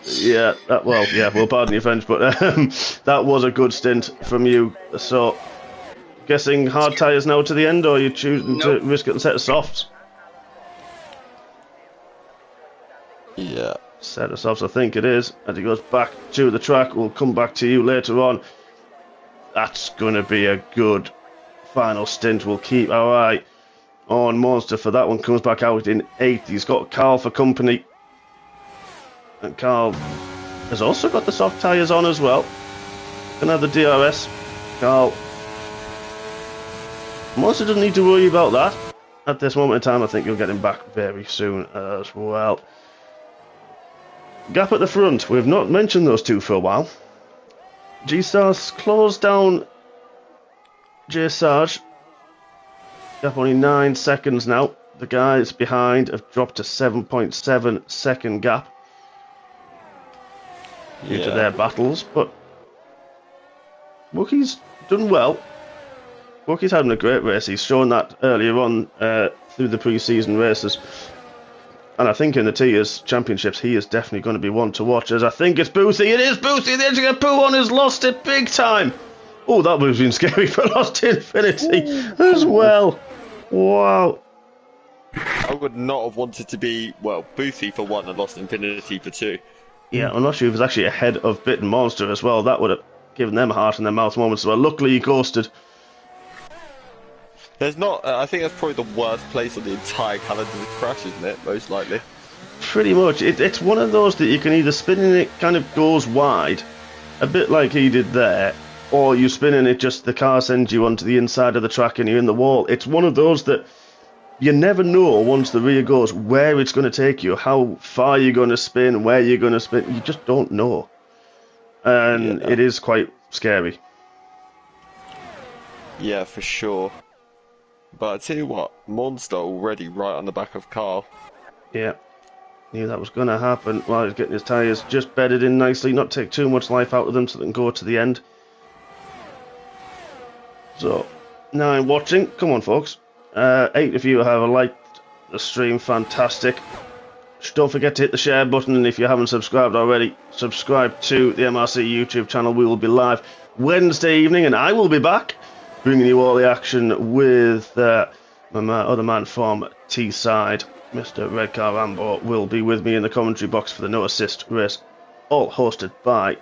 Yeah, well, pardon your French, but that was a good stint from you. So, guessing hard tyres now to the end, or are you choosing to risk it and set of softs? Yeah. Set of softs, I think it is. As he goes back to the track, we'll come back to you later on. That's going to be a good final stint. We'll keep our eye on Maundster for that one. Comes back out in 8th. He's got Carl for company. And Carl has also got the soft tyres on as well. Another DRS. Carl. Maundster doesn't need to worry about that. At this moment in time, I think you'll get him back very soon as well. Gap at the front. We've not mentioned those two for a while. G-Stars closed down J Sarge. Gap only 9 seconds now. The guys behind have dropped to 7.7 second gap due to their battles, but Wookie's done well. Wookie's having a great race. He's shown that earlier on through the pre-season races. And I think in the Tiers Championships, he is definitely going to be one to watch. As I think it's Boothie. It is Boothie. The edge of Poo on has lost it big time. Oh, that would have been scary for Lost Infinity as well. Wow. I would not have wanted to be, well, Boothie for 1 and Lost Infinity for 2. Yeah, I'm not sure he was actually ahead of Bit and Maundster as well. That would have given them a heart in their mouth moments as well. Luckily, he ghosted. There's not, I think that's probably the worst place on the entire calendar to crash, isn't it? Most likely. Pretty much. It's one of those that you can either spin and it kind of goes wide, a bit like he did there, or you spin and it just, the car sends you onto the inside of the track and you're in the wall. It's one of those that you never know once the rear goes where it's going to take you, how far you're going to spin, where you're going to spin. You just don't know. And it is quite scary. Yeah, for sure. But I tell you what, Maundster already right on the back of Carl. Yeah, knew that was going to happen. While he's getting his tyres just bedded in nicely, not take too much life out of them so they can go to the end. So, now I'm watching. Come on, folks. 8 of you have liked the stream. Fantastic. Don't forget to hit the share button, and if you haven't subscribed already, subscribe to the MRC YouTube channel. We will be live Wednesday evening, and I will be back bringing you all the action with my other man from T-Side, Mr. Redcar Rambo, will be with me in the commentary box for the no assist race, all hosted by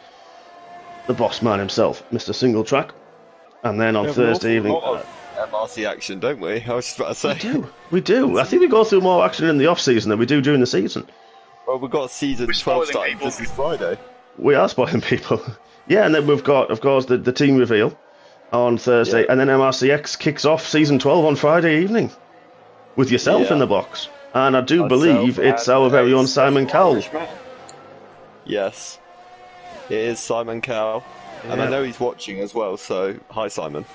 the boss man himself, Mr. Single Track. And then on Thursday evening, MRC action, don't we? I was just about to say. We do. I think we go through more action in the off season than we do during the season. Well, we've got season 12 starting this is Friday. We are spoiling people. Yeah, and then we've got, of course, the team reveal on Thursday, and then MRCX kicks off season 12 on Friday evening with yourself in the box. And I do believe it's our very own Simon Cowell. Yes, it is Simon Cowell. Yeah. And I know he's watching as well, so hi Simon.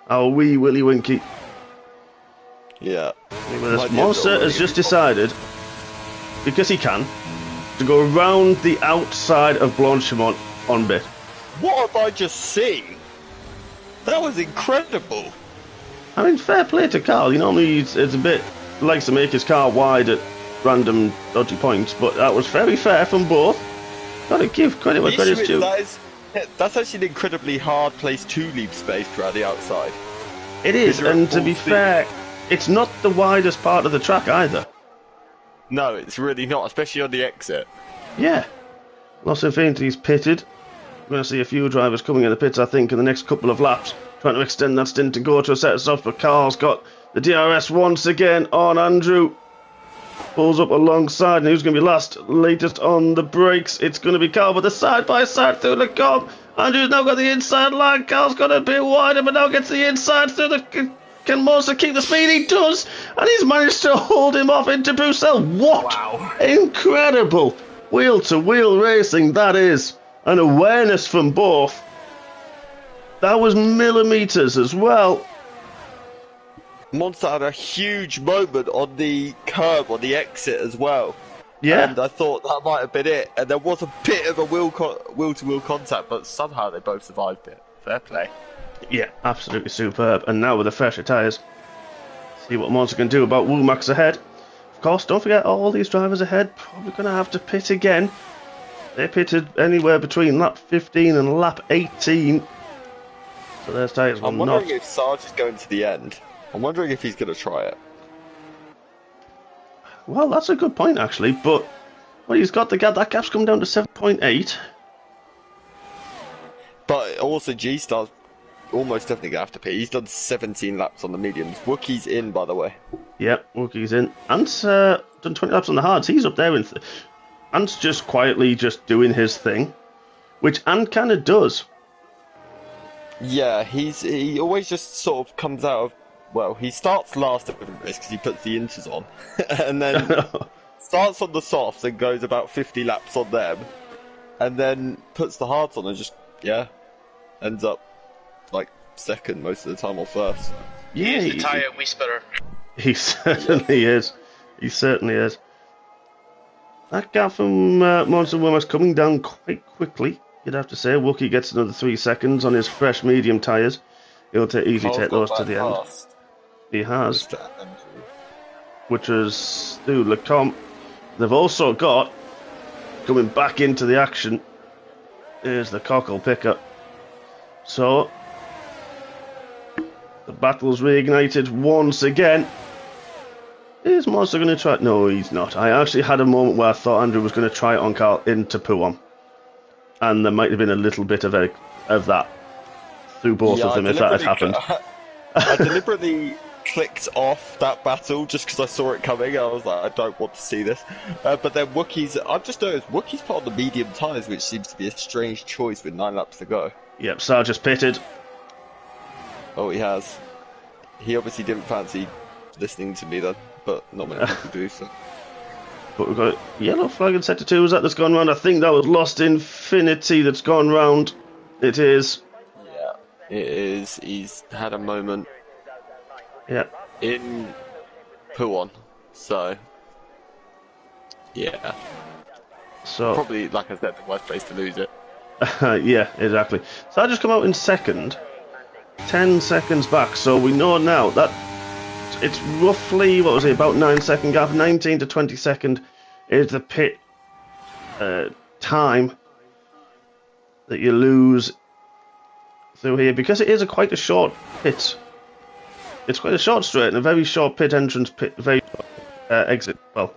Our wee Willy Winky. Yeah. Maundster has just decided, because he can, to go around the outside of Blanchimont on bit. What have I just seen? That was incredible. I mean, fair play to Carl. You know, it's a bit likes to make his car wide at random dodgy points, but that was very fair from both. Gotta give credit where credit's due. That's actually an incredibly hard place to leave space around the outside. It is, and to be fair, it's not the widest part of the track either. No, it's really not, especially on the exit. Yeah. Los Infinity's pitted. We're going to see a few drivers coming in the pits, I think, in the next couple of laps, trying to extend that stint to go to a set of softs, but Carl's got the DRS once again on Andrew. Pulls up alongside, and who's going to be latest on the brakes? It's going to be Carl, but the side-by-side through the comp. Andrew's now got the inside line. Carl's got a bit wider, but now gets the inside through the... Can Maundster keep the speed? He does, and he's managed to hold him off into Bruxelles. What? Wow. Incredible wheel-to-wheel racing that is. An awareness from both. That was millimetres as well. Maundster had a huge moment on the curb, on the exit as well. Yeah. And I thought that might have been it. And there was a bit of a wheel-to-wheel contact, but somehow they both survived it. Fair play. Yeah, absolutely superb. And now with the fresher tyres, see what Maundster can do about Womack's ahead. Of course, don't forget all these drivers ahead probably going to have to pit again. They pitted anywhere between lap 15 and lap 18. So their tyres will not... I'm wondering if Sarge is going to the end. I'm wondering if he's going to try it. Well, that's a good point, actually. But well, he's got the gap. That gap's come down to 7.8. But also, G-Star's almost definitely going to have to pit. He's done 17 laps on the mediums. Wookie's in, by the way. Yep, Wookie's in. Ant's done 20 laps on the hards. He's up there. Ant's just quietly just doing his thing, which Ant kind of does. Yeah, he always just sort of comes out of... Well, he starts last at the race because he puts the inters on, and then starts on the softs and goes about 50 laps on them, and then puts the hards on and just, ends up like second most of the time or first. Yeah, he's the tyre whisperer. He certainly is. He certainly is. That gap from Maundster Womack's coming down quite quickly, you'd have to say. Wookie gets another 3 seconds on his fresh medium tyres. He'll easily take those to the end. He has. Which is through Lecomte. They've also got, coming back into the action, is the Cockle picker. So, the battle's reignited once again. Is Maundster going to try it? No, he's not. I actually had a moment where I thought Andrew was going to try it on Carl into Puon. And there might have been a little bit of that through both of them if that had happened. I deliberately clicked off that battle just because I saw it coming. I was like, I don't want to see this. But then Wookie's... I've just noticed Wookie's put on the medium tyres, which seems to be a strange choice with 9 laps to go. Yep, Sarge just pitted. Oh, he has. He obviously didn't fancy listening to me then, but not many people do, so... But we've got a yellow flag and sector 2. Is that that's gone round? I think that was Lost Infinity that's gone round. It is. Yeah, it is. He's had a moment. Yeah. In Puon. So, yeah. So Probably, like I said, the worst place to lose it. yeah, exactly. So I just come out in second, 10 seconds back. So we know now that it's roughly, what was it, about 9 second gap, 19 to 20 second is the pit time that you lose through here, because it is quite a short pit. It's quite a short straight and a very short pit entrance, very exit. Well,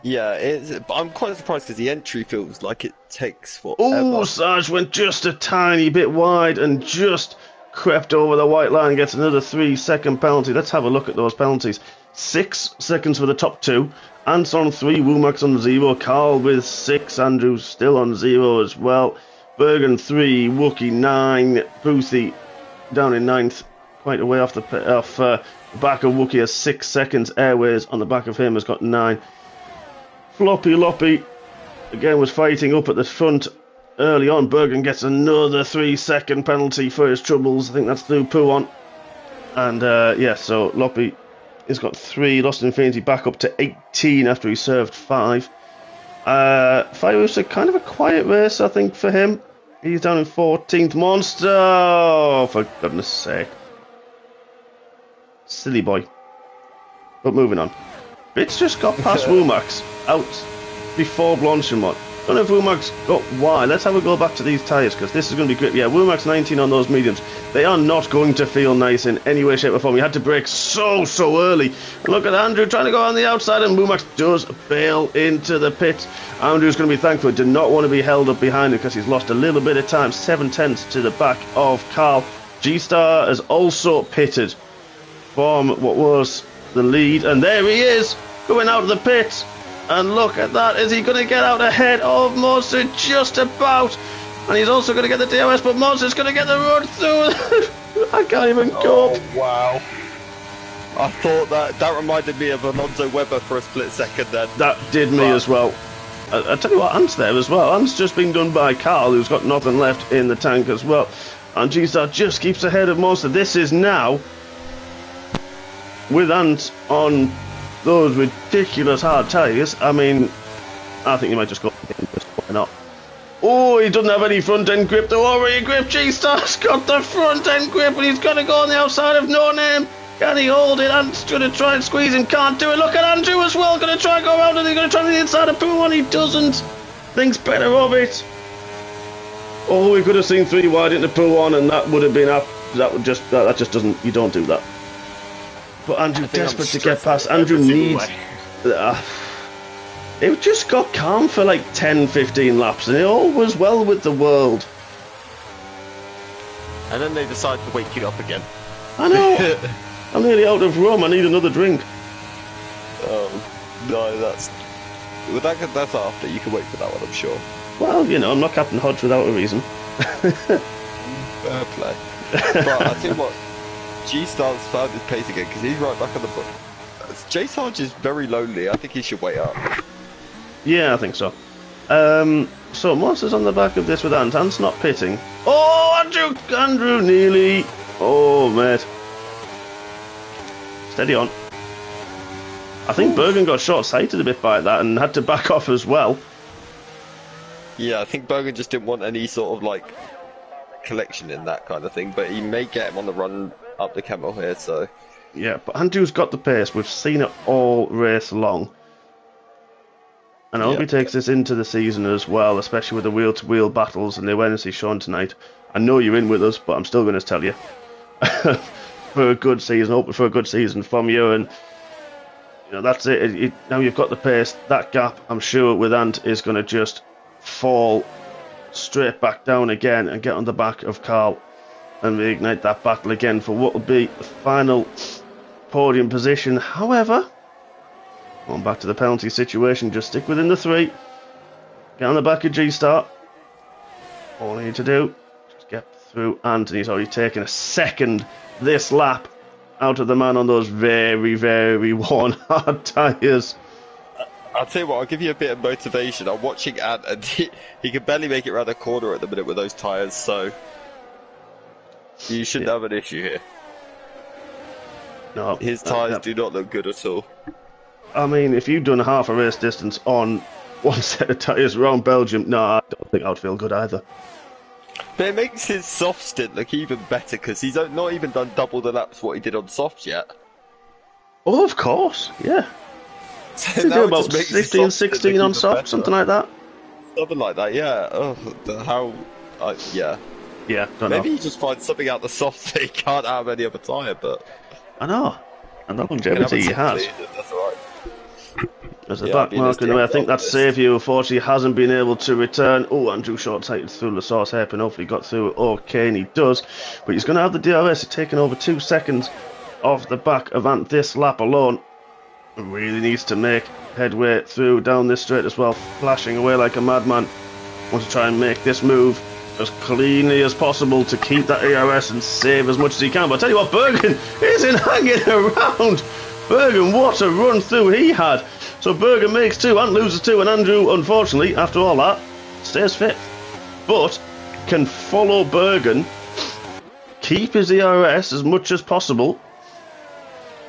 Yeah, I'm quite surprised because the entry feels like it takes forever. oh, Sarge went just a tiny bit wide and just crept over the white line, gets another 3-second penalty. Let's have a look at those penalties. 6 seconds for the top two. Ants on 3, Womack's on 0, Carl with 6, Andrew still on 0 as well. Bergen 3, Wookie 9, Boothie down in 9th, quite a way off the back of Wookie has 6 seconds. Airways on the back of him has got 9. Floppy Loppy again was fighting up at the front early on. Bergen gets another 3-second penalty for his troubles. I think that's through Puon. And yeah, so Loppy has got 3, lost Infinity back up to 18 after he served 5. Firehouse, kind of a quiet race, I think, for him. He's down in 14th. Maundster! Oh, for goodness sake. Silly boy. But moving on. Bits just got past Womack's out before Blanchimont. Don't know if Womack's got why. Let's have a go back to these tyres, because this is going to be great. Yeah, Womack's 19 on those mediums. They are not going to feel nice in any way, shape or form. He had to brake so early. And look at Andrew trying to go on the outside, and Womack does bail into the pit. Andrew's going to be thankful. Did not want to be held up behind him because he's lost a little bit of time. 7 tenths to the back of Carl. G-Star has also pitted from what was the lead. And there he is, going out of the pit. And look at that, is he going to get out ahead of Maundster? Just about. And he's also going to get the DRS, but Maundster's going to get the run through. I can't even cope. Oh, wow. I thought that reminded me of Alonso Webber for a split second then. That did me as well. I tell you what, Ant's there as well. Ant's just been done by Carl, who's got nothing left in the tank as well. And G-Star just keeps ahead of Maundster. This is now, with Ant on those ridiculous hard tyres. I mean, I think you might just go why not? Oh, he doesn't have any front end grip. The overhead grip. G-Star's got the front end grip, and he's going to go on the outside of No Name. Can he hold it? Ant's going to try and squeeze him. Can't do it. Look at Andrew as well. Going to try and go around, and he's going to try to the inside of Pooh, and he doesn't. Thinks better of it. Oh, we could have seen 3 wide into Pooh on, and that would have been up. That just doesn't. You don't do that. But Andrew desperate to get past. Andrew needs. It just got calm for like 10-15 laps, and it all was well with the world. And then they decide to wake you up again. I know. I'm nearly out of rum. I need another drink. Oh no, that's after. You can wait for that one, I'm sure. Well, you know, I'm not Captain Hodge without a reason. Fair play. But I tell you what, G-Star's found his pace again because he's right back on the book. J Sarge is very lonely. I think he should wait up. Yeah, I think so. So Maundster's on the back of this with Ant. Ant's not pitting. Oh, Andrew nearly. Oh, mate. Steady on. I think Bergen got short-sighted a bit by that and had to back off as well. Yeah, I think Bergen just didn't want any sort of like collection in that kind of thing, but he may get him on the run up the Camel here, so. Yeah, but Andrew's got the pace. We've seen it all race long. And I hope he takes this into the season as well, especially with the wheel-to-wheel battles and the awareness he's shown tonight. I know you're in with us, but I'm still going to tell you. For a good season, hoping for a good season from you, and you know that's it. Now you've got the pace. That gap, I'm sure, with Ant is going to just fall straight back down again and get on the back of Carl and reignite that battle again for what will be the final podium position. However, going back to the penalty situation, just stick within the 3. Get on the back of G-Star. All you need to do, just get through Ant, and he's already taken a second this lap out of the man on those very, very worn hard tyres. I'll tell you what, I'll give you a bit of motivation. I'm watching Ant, and he can barely make it around the corner at the minute with those tyres, so you shouldn't have an issue here. No, His tyres do not look good at all. I mean, if you'd done half a race distance on one set of tyres around Belgium, no, I don't think I'd feel good either. But it makes his soft stint look even better because he's not even done double the laps what he did on softs yet. Oh, of course, yeah. So Did now do it about just makes 15, his soft 16 on stint look soft, even better. something like that. Something like that, yeah. Oh, yeah. Yeah, don't Maybe know. he just finds something out the soft that he can't have any other tyre, but... I know. And the Can have longevity a he has. lead, that's alright. There's a Yeah, back I mean, mark it's in the the way. I think that optimist. Saviour, unfortunately, hasn't been able to return. Oh, Andrew short-sighted through the source hairpin. Hopefully got through it okay, and he does. But he's going to have the DRS taking over 2 seconds off the back of Ant this lap alone. Really needs to make headway through down this straight as well, flashing away like a madman. Wants to try and make this move as cleanly as possible to keep that ERS and save as much as he can. But I tell you what, Bergen isn't hanging around. Bergen, what a run through he had. So Bergen makes 2 and loses 2, and Andrew, unfortunately, after all that, stays 5th. But can follow Bergen, keep his ERS as much as possible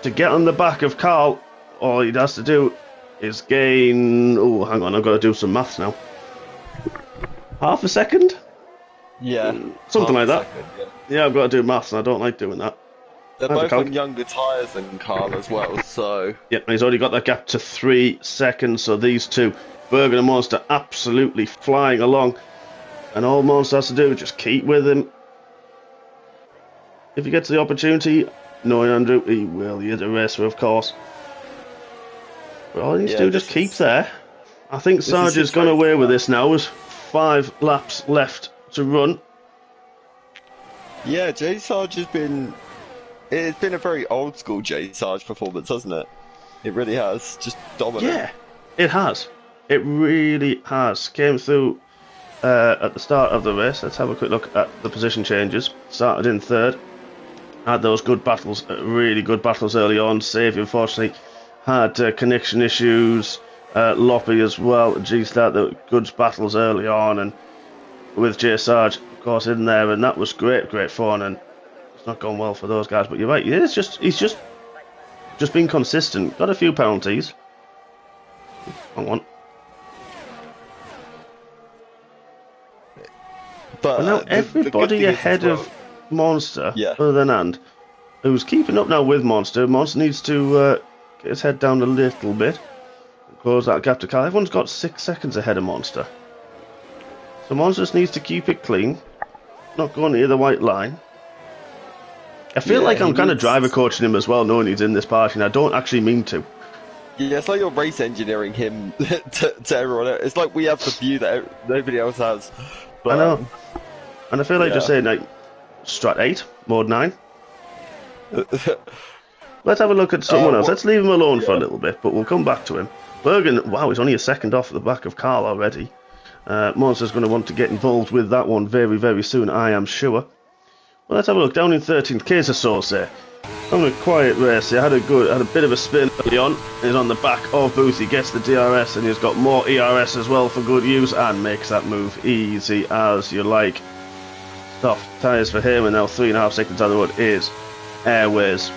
to get on the back of Carl. All he has to do is gain... Oh, hang on, I've got to do some maths now. Half a second? Yeah. Something like that. Second, yeah. Yeah, I've got to do maths, and I don't like doing that. They're Have a both calc. on younger tyres than Carl as well, so... Yep, and he's already got that gap to 3 seconds, so these two, Bergen and Maundster, absolutely flying along. And all Maundster has to do is just keep with him. If he gets the opportunity, knowing Andrew, he will. He is a racer, of course. But all he needs to do is just keep there. I think Sarge has gone away with this now. There's 5 laps left to run. Yeah, Jay Sarge has been... It's been a very old school Jay Sarge performance, hasn't it? It really has. Just dominant. Yeah, it has. It really has. Came through at the start of the race. Let's have a quick look at the position changes. Started in 3rd. Had those good battles, really good battles early on. Saviour, unfortunately, had connection issues. Loppy as well. G-Start, the good battles early on. And with Jay Sarge, of course, in there. And that was great fun. And it's not gone well for those guys. But you're right. He's just been consistent. Got a few penalties. Wrong one. But now the everybody good thing is ahead as well- of Maundster, Yeah. other than Ant, who's keeping up now with Maundster. Maundster needs to get his head down a little bit, close that gap to Carl. Everyone's got 6 seconds ahead of Maundster. So Maundster just needs to keep it clean, not going near the white line. I feel like I'm kind of driver coaching him as well, knowing he's in this party, and I don't actually mean to. Yeah, it's like you're race engineering him to everyone else. It's like we have the view that nobody else has. But, I know. And I feel like yeah. just saying, like, strat 8, mode 9. Let's have a look at someone else. Let's leave him alone for a little bit, but we'll come back to him. Bergen, wow, he's only a second off the back of Carl already. Monster's going to want to get involved with that one very, very soon, I am sure. Well, let's have a look. Down in 13th, Kaiser Sauce there. Having a quiet race. He had a bit of a spin early on. He's on the back of Booth. He gets the DRS, and he's got more ERS as well for good use, and makes that move easy as you like. Soft tyres for him, and now 3.5 seconds on the road is Airways.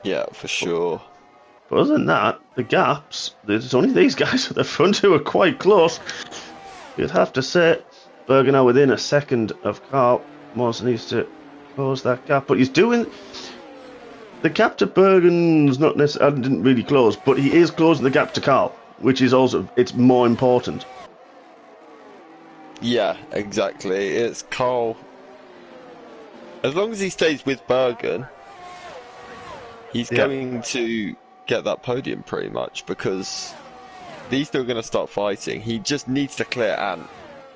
Yeah, for sure. But other than that, the gaps, there's only these guys at the front who are quite close. You'd have to say, Bergen now within a second of Carl. Morrison needs to close that gap, but he's doing... The gap to Bergen's not necessarily, didn't really close, but he is closing the gap to Carl, which is also, it's more important. Yeah, exactly. It's Carl. As long as he stays with Bergen, he's going to get that podium pretty much, because these two are going to start fighting. He just needs to clear Ant.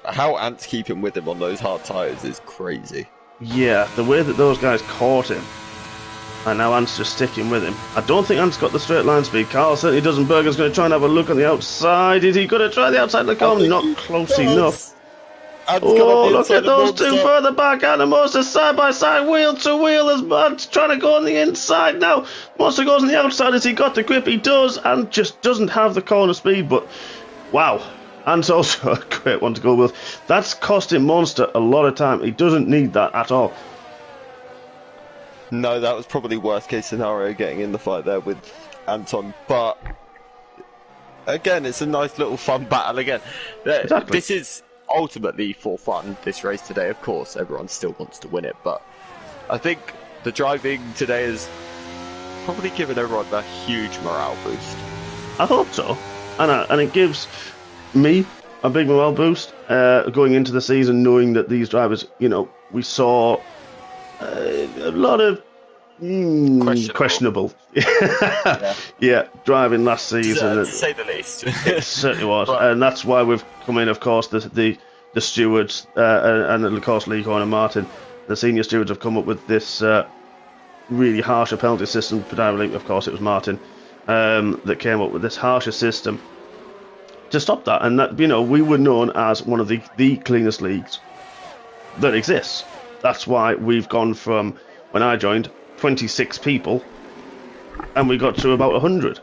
How Ant's keeping with him on those hard tyres is crazy. Yeah, the way that those guys caught him, and now Ant's just sticking with him. I don't think Ant's got the straight line speed. Carl certainly doesn't. Bergen's going to try and have a look on the outside. Is he going to try the outside look on? Not close enough. Oh, look at those two further back. And Maundster side by side, wheel to wheel as Ant's trying to go on the inside now. Maundster goes on the outside. Has he got the grip? He does, and just doesn't have the corner speed. But wow, Ant's also a great one to go with. That's costing Maundster a lot of time. He doesn't need that at all. No, that was probably worst case scenario, getting in the fight there with Anton. But again, it's a nice little fun battle again. Exactly. This is ultimately for fun, this race today. Of course, everyone still wants to win it, but I think the driving today has probably given everyone a huge morale boost. I hope so. And it gives me a big morale boost going into the season, knowing that these drivers, we saw a lot of questionable. Yeah, driving last season. To say the least. It certainly was. But, and that's why we've come in, of course, the stewards, and of course Lee Coyne and Martin, the senior stewards have come up with this really harsher penalty system. Predominantly, of course, it was Martin that came up with this harsher system to stop that. And that, we were known as one of the cleanest leagues that exists. That's why we've gone from, when I joined, 26 people, and we got to about 100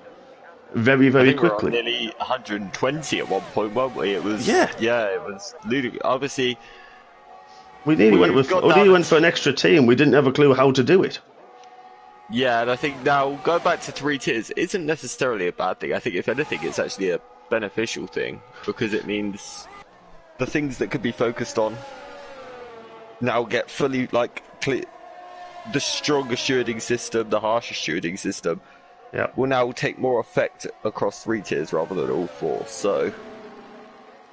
very, very quickly. We were on nearly 120 at one point, weren't we? It was it was ludicrous. Obviously, we nearly went for an extra team. We didn't have a clue how to do it. Yeah, and I think now going back to 3 tiers isn't necessarily a bad thing. I think if anything, it's actually a beneficial thing, because it means the things that could be focused on now get fully clear. The stronger stewarding system, the harsher stewarding system, will now take more effect across 3 tiers rather than all 4. So,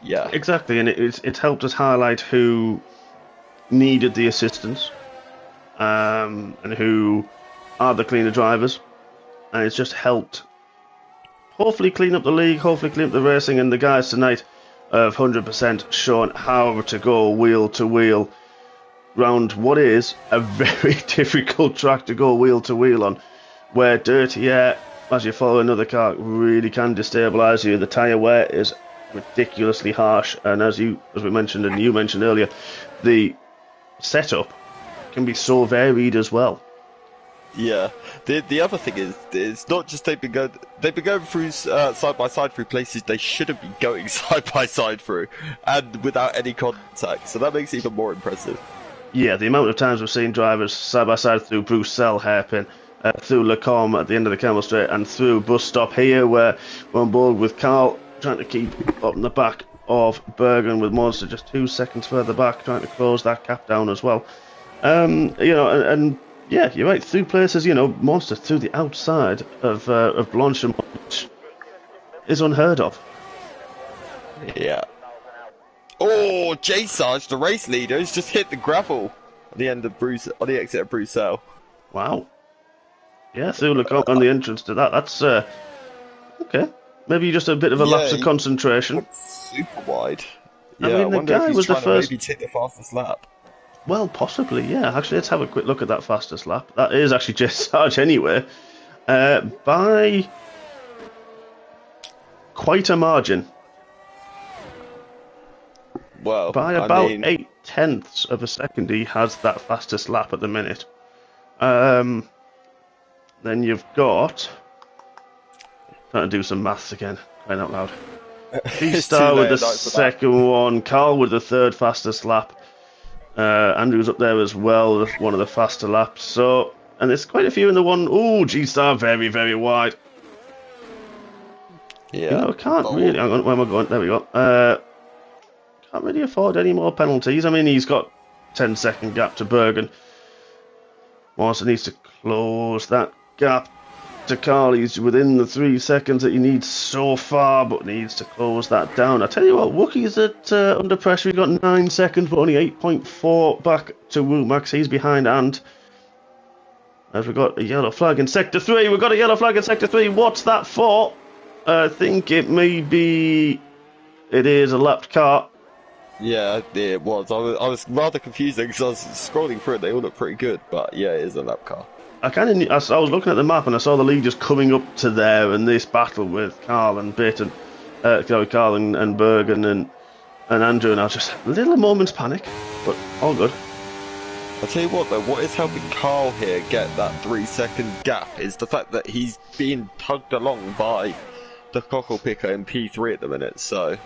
yeah, exactly, and it's helped us highlight who needed the assistance, and who are the cleaner drivers, and it's just helped hopefully clean up the league, hopefully clean up the racing, and the guys tonight have 100% shown how to go wheel to wheel round what is a very difficult track to go wheel to wheel on, where dirty air as you follow another car really can destabilise you. The tyre wear is ridiculously harsh, and as we mentioned and you mentioned earlier, the setup can be so varied as well. Yeah, the other thing is, it's not just they've been going through side by side through places they shouldn't be going side by side through, and without any contact. So that makes it even more impressive. Yeah, the amount of times we've seen drivers side by side through Bruxelles hairpin, through Le Combe at the end of the Camel Straight, and through bus stop here, where we're on board with Carl trying to keep up in the back of Bergen, with Maundster just 2 seconds further back, trying to close that gap down as well. Yeah, you're right. Through places, Maundster through the outside of Blanchimont, which is unheard of. Yeah. Oh, J Sarge, the race leader, has just hit the gravel at the end of on the exit of Bruxelles. Wow. Yeah, through Lecombe on the entrance to that. That's okay. Maybe just a bit of a lapse of concentration. Super wide. I mean, the guy was the first. Maybe take the fastest lap. Well, possibly, yeah. Actually, let's have a quick look at that fastest lap. That is actually J Sarge anyway, by quite a margin. Well, by about 0.8 of a second, he has that fastest lap at the minute. Then you've got, trying to do some maths again, crying out loud. G-Star with the second one, Carl with the third fastest lap. Andrew's up there as well with one of the faster laps. So, and there's quite a few in the one. Oh, G-Star very, very wide. Yeah. Can't really. Hang on, where am I going? There we go. Can't really afford any more penalties. I mean, he's got 10-second gap to Bergen. Maundster needs to close that gap to Carl. He's within the 3 seconds that he needs so far, but needs to close that down. I tell you what, Wookie's at under pressure. He's got 9 seconds, but only 8.4 back to Woomax. He's behind, and as we've got a yellow flag in Sector 3. We've got a yellow flag in Sector 3. What's that for? I think it is a lapped car. Yeah, it was. I was rather confused because I was scrolling through it. They all look pretty good, but yeah, it is a lap car. I was looking at the map and I saw the league just coming up to there, and this battle with Carl and Bitt and Carl and Bergen and Andrew, and I was just a little moment's panic, but all good. I'll tell you what though, what is helping Carl here get that 3 second gap is the fact that he's being tugged along by the cockle picker in P3 at the minute, so.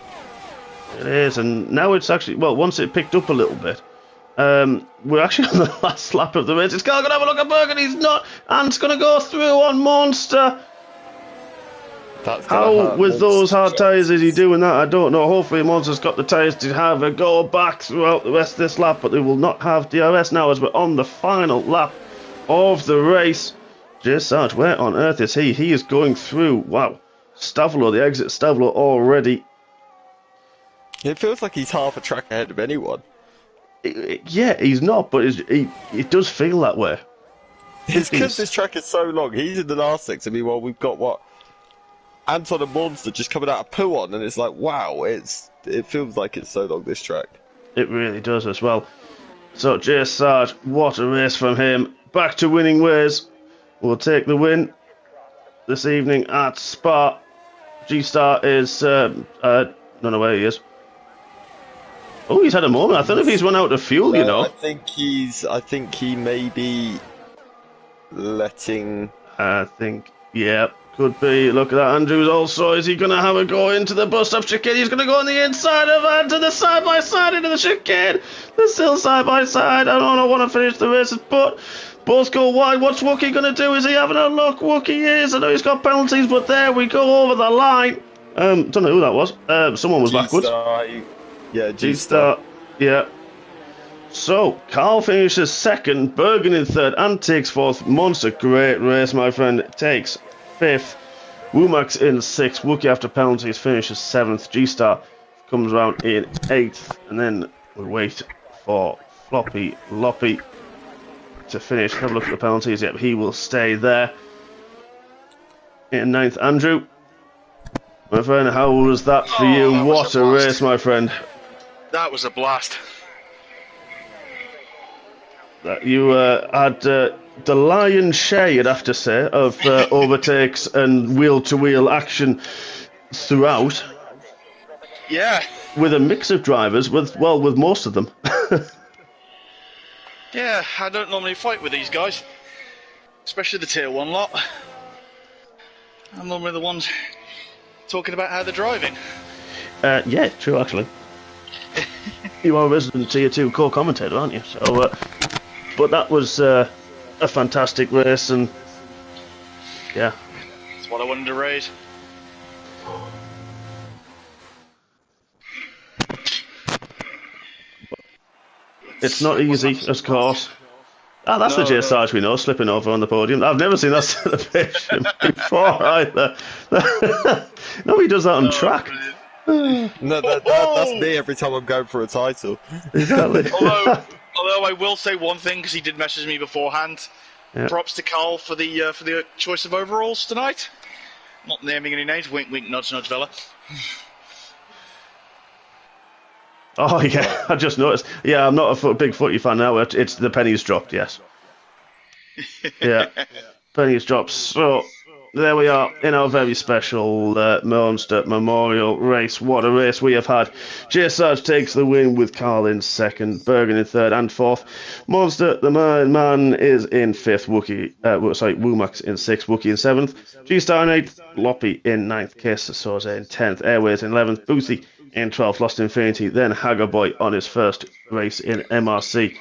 It is, and now it's actually, well, once it picked up a little bit, We're actually on the last lap of the race. Is Carl going to have a look at Bergen? He's not. And it's going to go through on Maundster. How, with those hard tyres, is he doing that? I don't know. Hopefully, Maundster's got the tyres to have a go back throughout the rest of this lap, but they will not have DRS now as we're on the final lap of the race. Jay Sarge, where on earth is he? He is going through. Wow. Stavelo, the exit Stavelo already. It feels like he's half a track ahead of anyone. Yeah, he's not, but it does feel that way. It's because this track is so long. He's in the last sector. Meanwhile, we've got what? Anton and Maundster just coming out of Puon, and it's like, wow, it feels like it's so long, this track. It really does as well. So, Jay Sarge, what a race from him. Back to winning ways. We'll take the win this evening at Spa. G-Star is, don't know where he is. Oh, he's had a moment. I don't know if he's run out of fuel, you know. I think he may be letting... Yeah, could be. Look at that. Andrews also. Is he going to have a go into the bus stop chicane? He's going to go on the inside of that, to the side-by-side into the chicane. They're still side-by-side. I don't want to finish the races, but both go wide. What's Wookie going to do? Is he having a look? Wookie is. I know he's got penalties, but there we go over the line. Don't know who that was. Someone was backwards. Yeah, G-Star. Yeah. So, Carl finishes second, Bergen in third, and takes fourth. Maundster, great race, my friend, takes fifth. Womack's in sixth. Wookie, after penalties, finishes seventh. G-Star comes around in eighth, and then we wait for Floppy Loppy to finish. Have a look at the penalties. Yep, he will stay there. In ninth, Andrew. My friend, how was that for you? What a race, my friend. That was a blast. You had the lion's share, you'd have to say, of overtakes and wheel-to-wheel action throughout. Yeah. With a mix of drivers, with most of them. Yeah, I don't normally fight with these guys, especially the tier 1 lot. I'm normally the ones talking about how they're driving. Yeah, true, actually. You are a resident tier 2 co-commentator, aren't you? So, but that was a fantastic race, and yeah, that's what I wanted to raise. It's not easy, of course. That's the Jay Sarge we know, slipping over on the podium. I've never seen that celebration before either. No, he does that on track. No, that's me every time I'm going for a title. Exactly. Although I will say one thing, because he did message me beforehand. Yeah. Props to Carl for the choice of overalls tonight. Not naming any names. Wink, wink, nudge, nudge, Vela. Oh yeah, I just noticed. Yeah, I'm not a big footy fan now. It's the pennies dropped. Yes. Yeah, pennies dropped. So there we are in our very special Maundster Memorial race. What a race we have had. Jay Sarge takes the win with Carl in second, Bergen in third and fourth. Maundster, the man, is in fifth. Womack's in sixth. Wookie in seventh. G-Star in eighth. Loppy in ninth. Kiss Soze in 10th. Airways in 11th. Boothie in 12th. Lost Infinity. Then Haggerboy on his first race in MRC.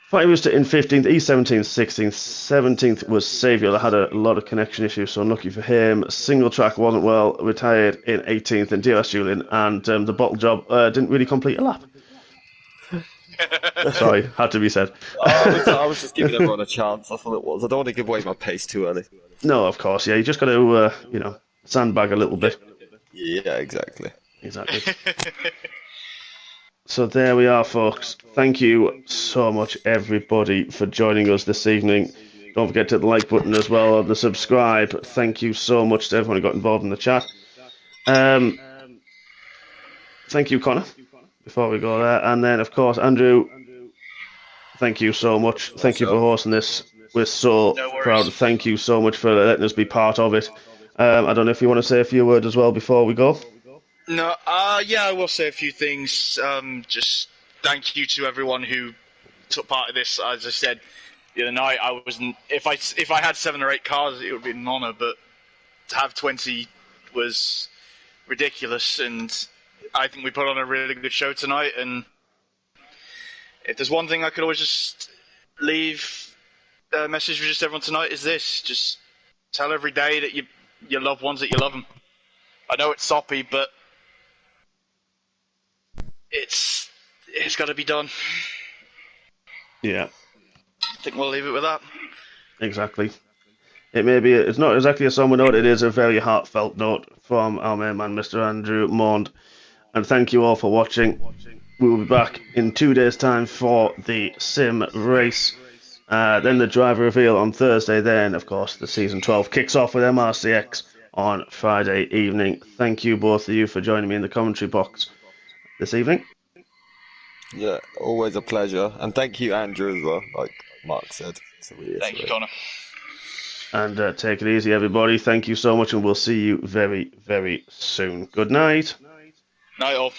Fighter in 15th, E17th, 16th, 17th was Saviour that had a lot of connection issues, so unlucky for him. Single track wasn't well, retired in 18th, and DRS Julian, and the bottle job didn't really complete a lap. Sorry, had to be said. I was just giving everyone a chance, that's all it was. I don't want to give away my pace too early. No, of course, yeah, you just got to, sandbag a little bit. Yeah, exactly. Exactly. So there we are, folks. Thank you so much, everybody, for joining us this evening. Don't forget to hit the like button as well, and the subscribe. Thank you so much to everyone who got involved in the chat. Thank you, Connor, before we go there. And then, of course, Andrew, thank you so much. Thank you for hosting this. We're so proud. Thank you so much for letting us be part of it. I don't know if you want to say a few words as well before we go. No, yeah, I will say a few things. Just thank you to everyone who took part of this. As I said the other night, I wasn't. If I had 7 or 8 cars, it would be an honour. But to have 20 was ridiculous, and I think we put on a really good show tonight. And if there's one thing I could always just leave a message for just everyone tonight is this: just tell every day that your loved ones that you love them. I know it's soppy, but it's got to be done. Yeah. I think we'll leave it with that. Exactly. It's not exactly a somber note, it is a very heartfelt note from our main man, Mr. Andrew Maund. And thank you all for watching. We will be back in 2 days' time for the sim race. Then the driver reveal on Thursday. Then, of course, the season 12 kicks off with MRCX on Friday evening. Thank you, both of you, for joining me in the commentary box this evening. Yeah, always a pleasure. And thank you, Andrew, as well, like Mark said. Thank you, Connor. And take it easy, everybody. Thank you so much, and we'll see you very, very soon. Good night. Night all.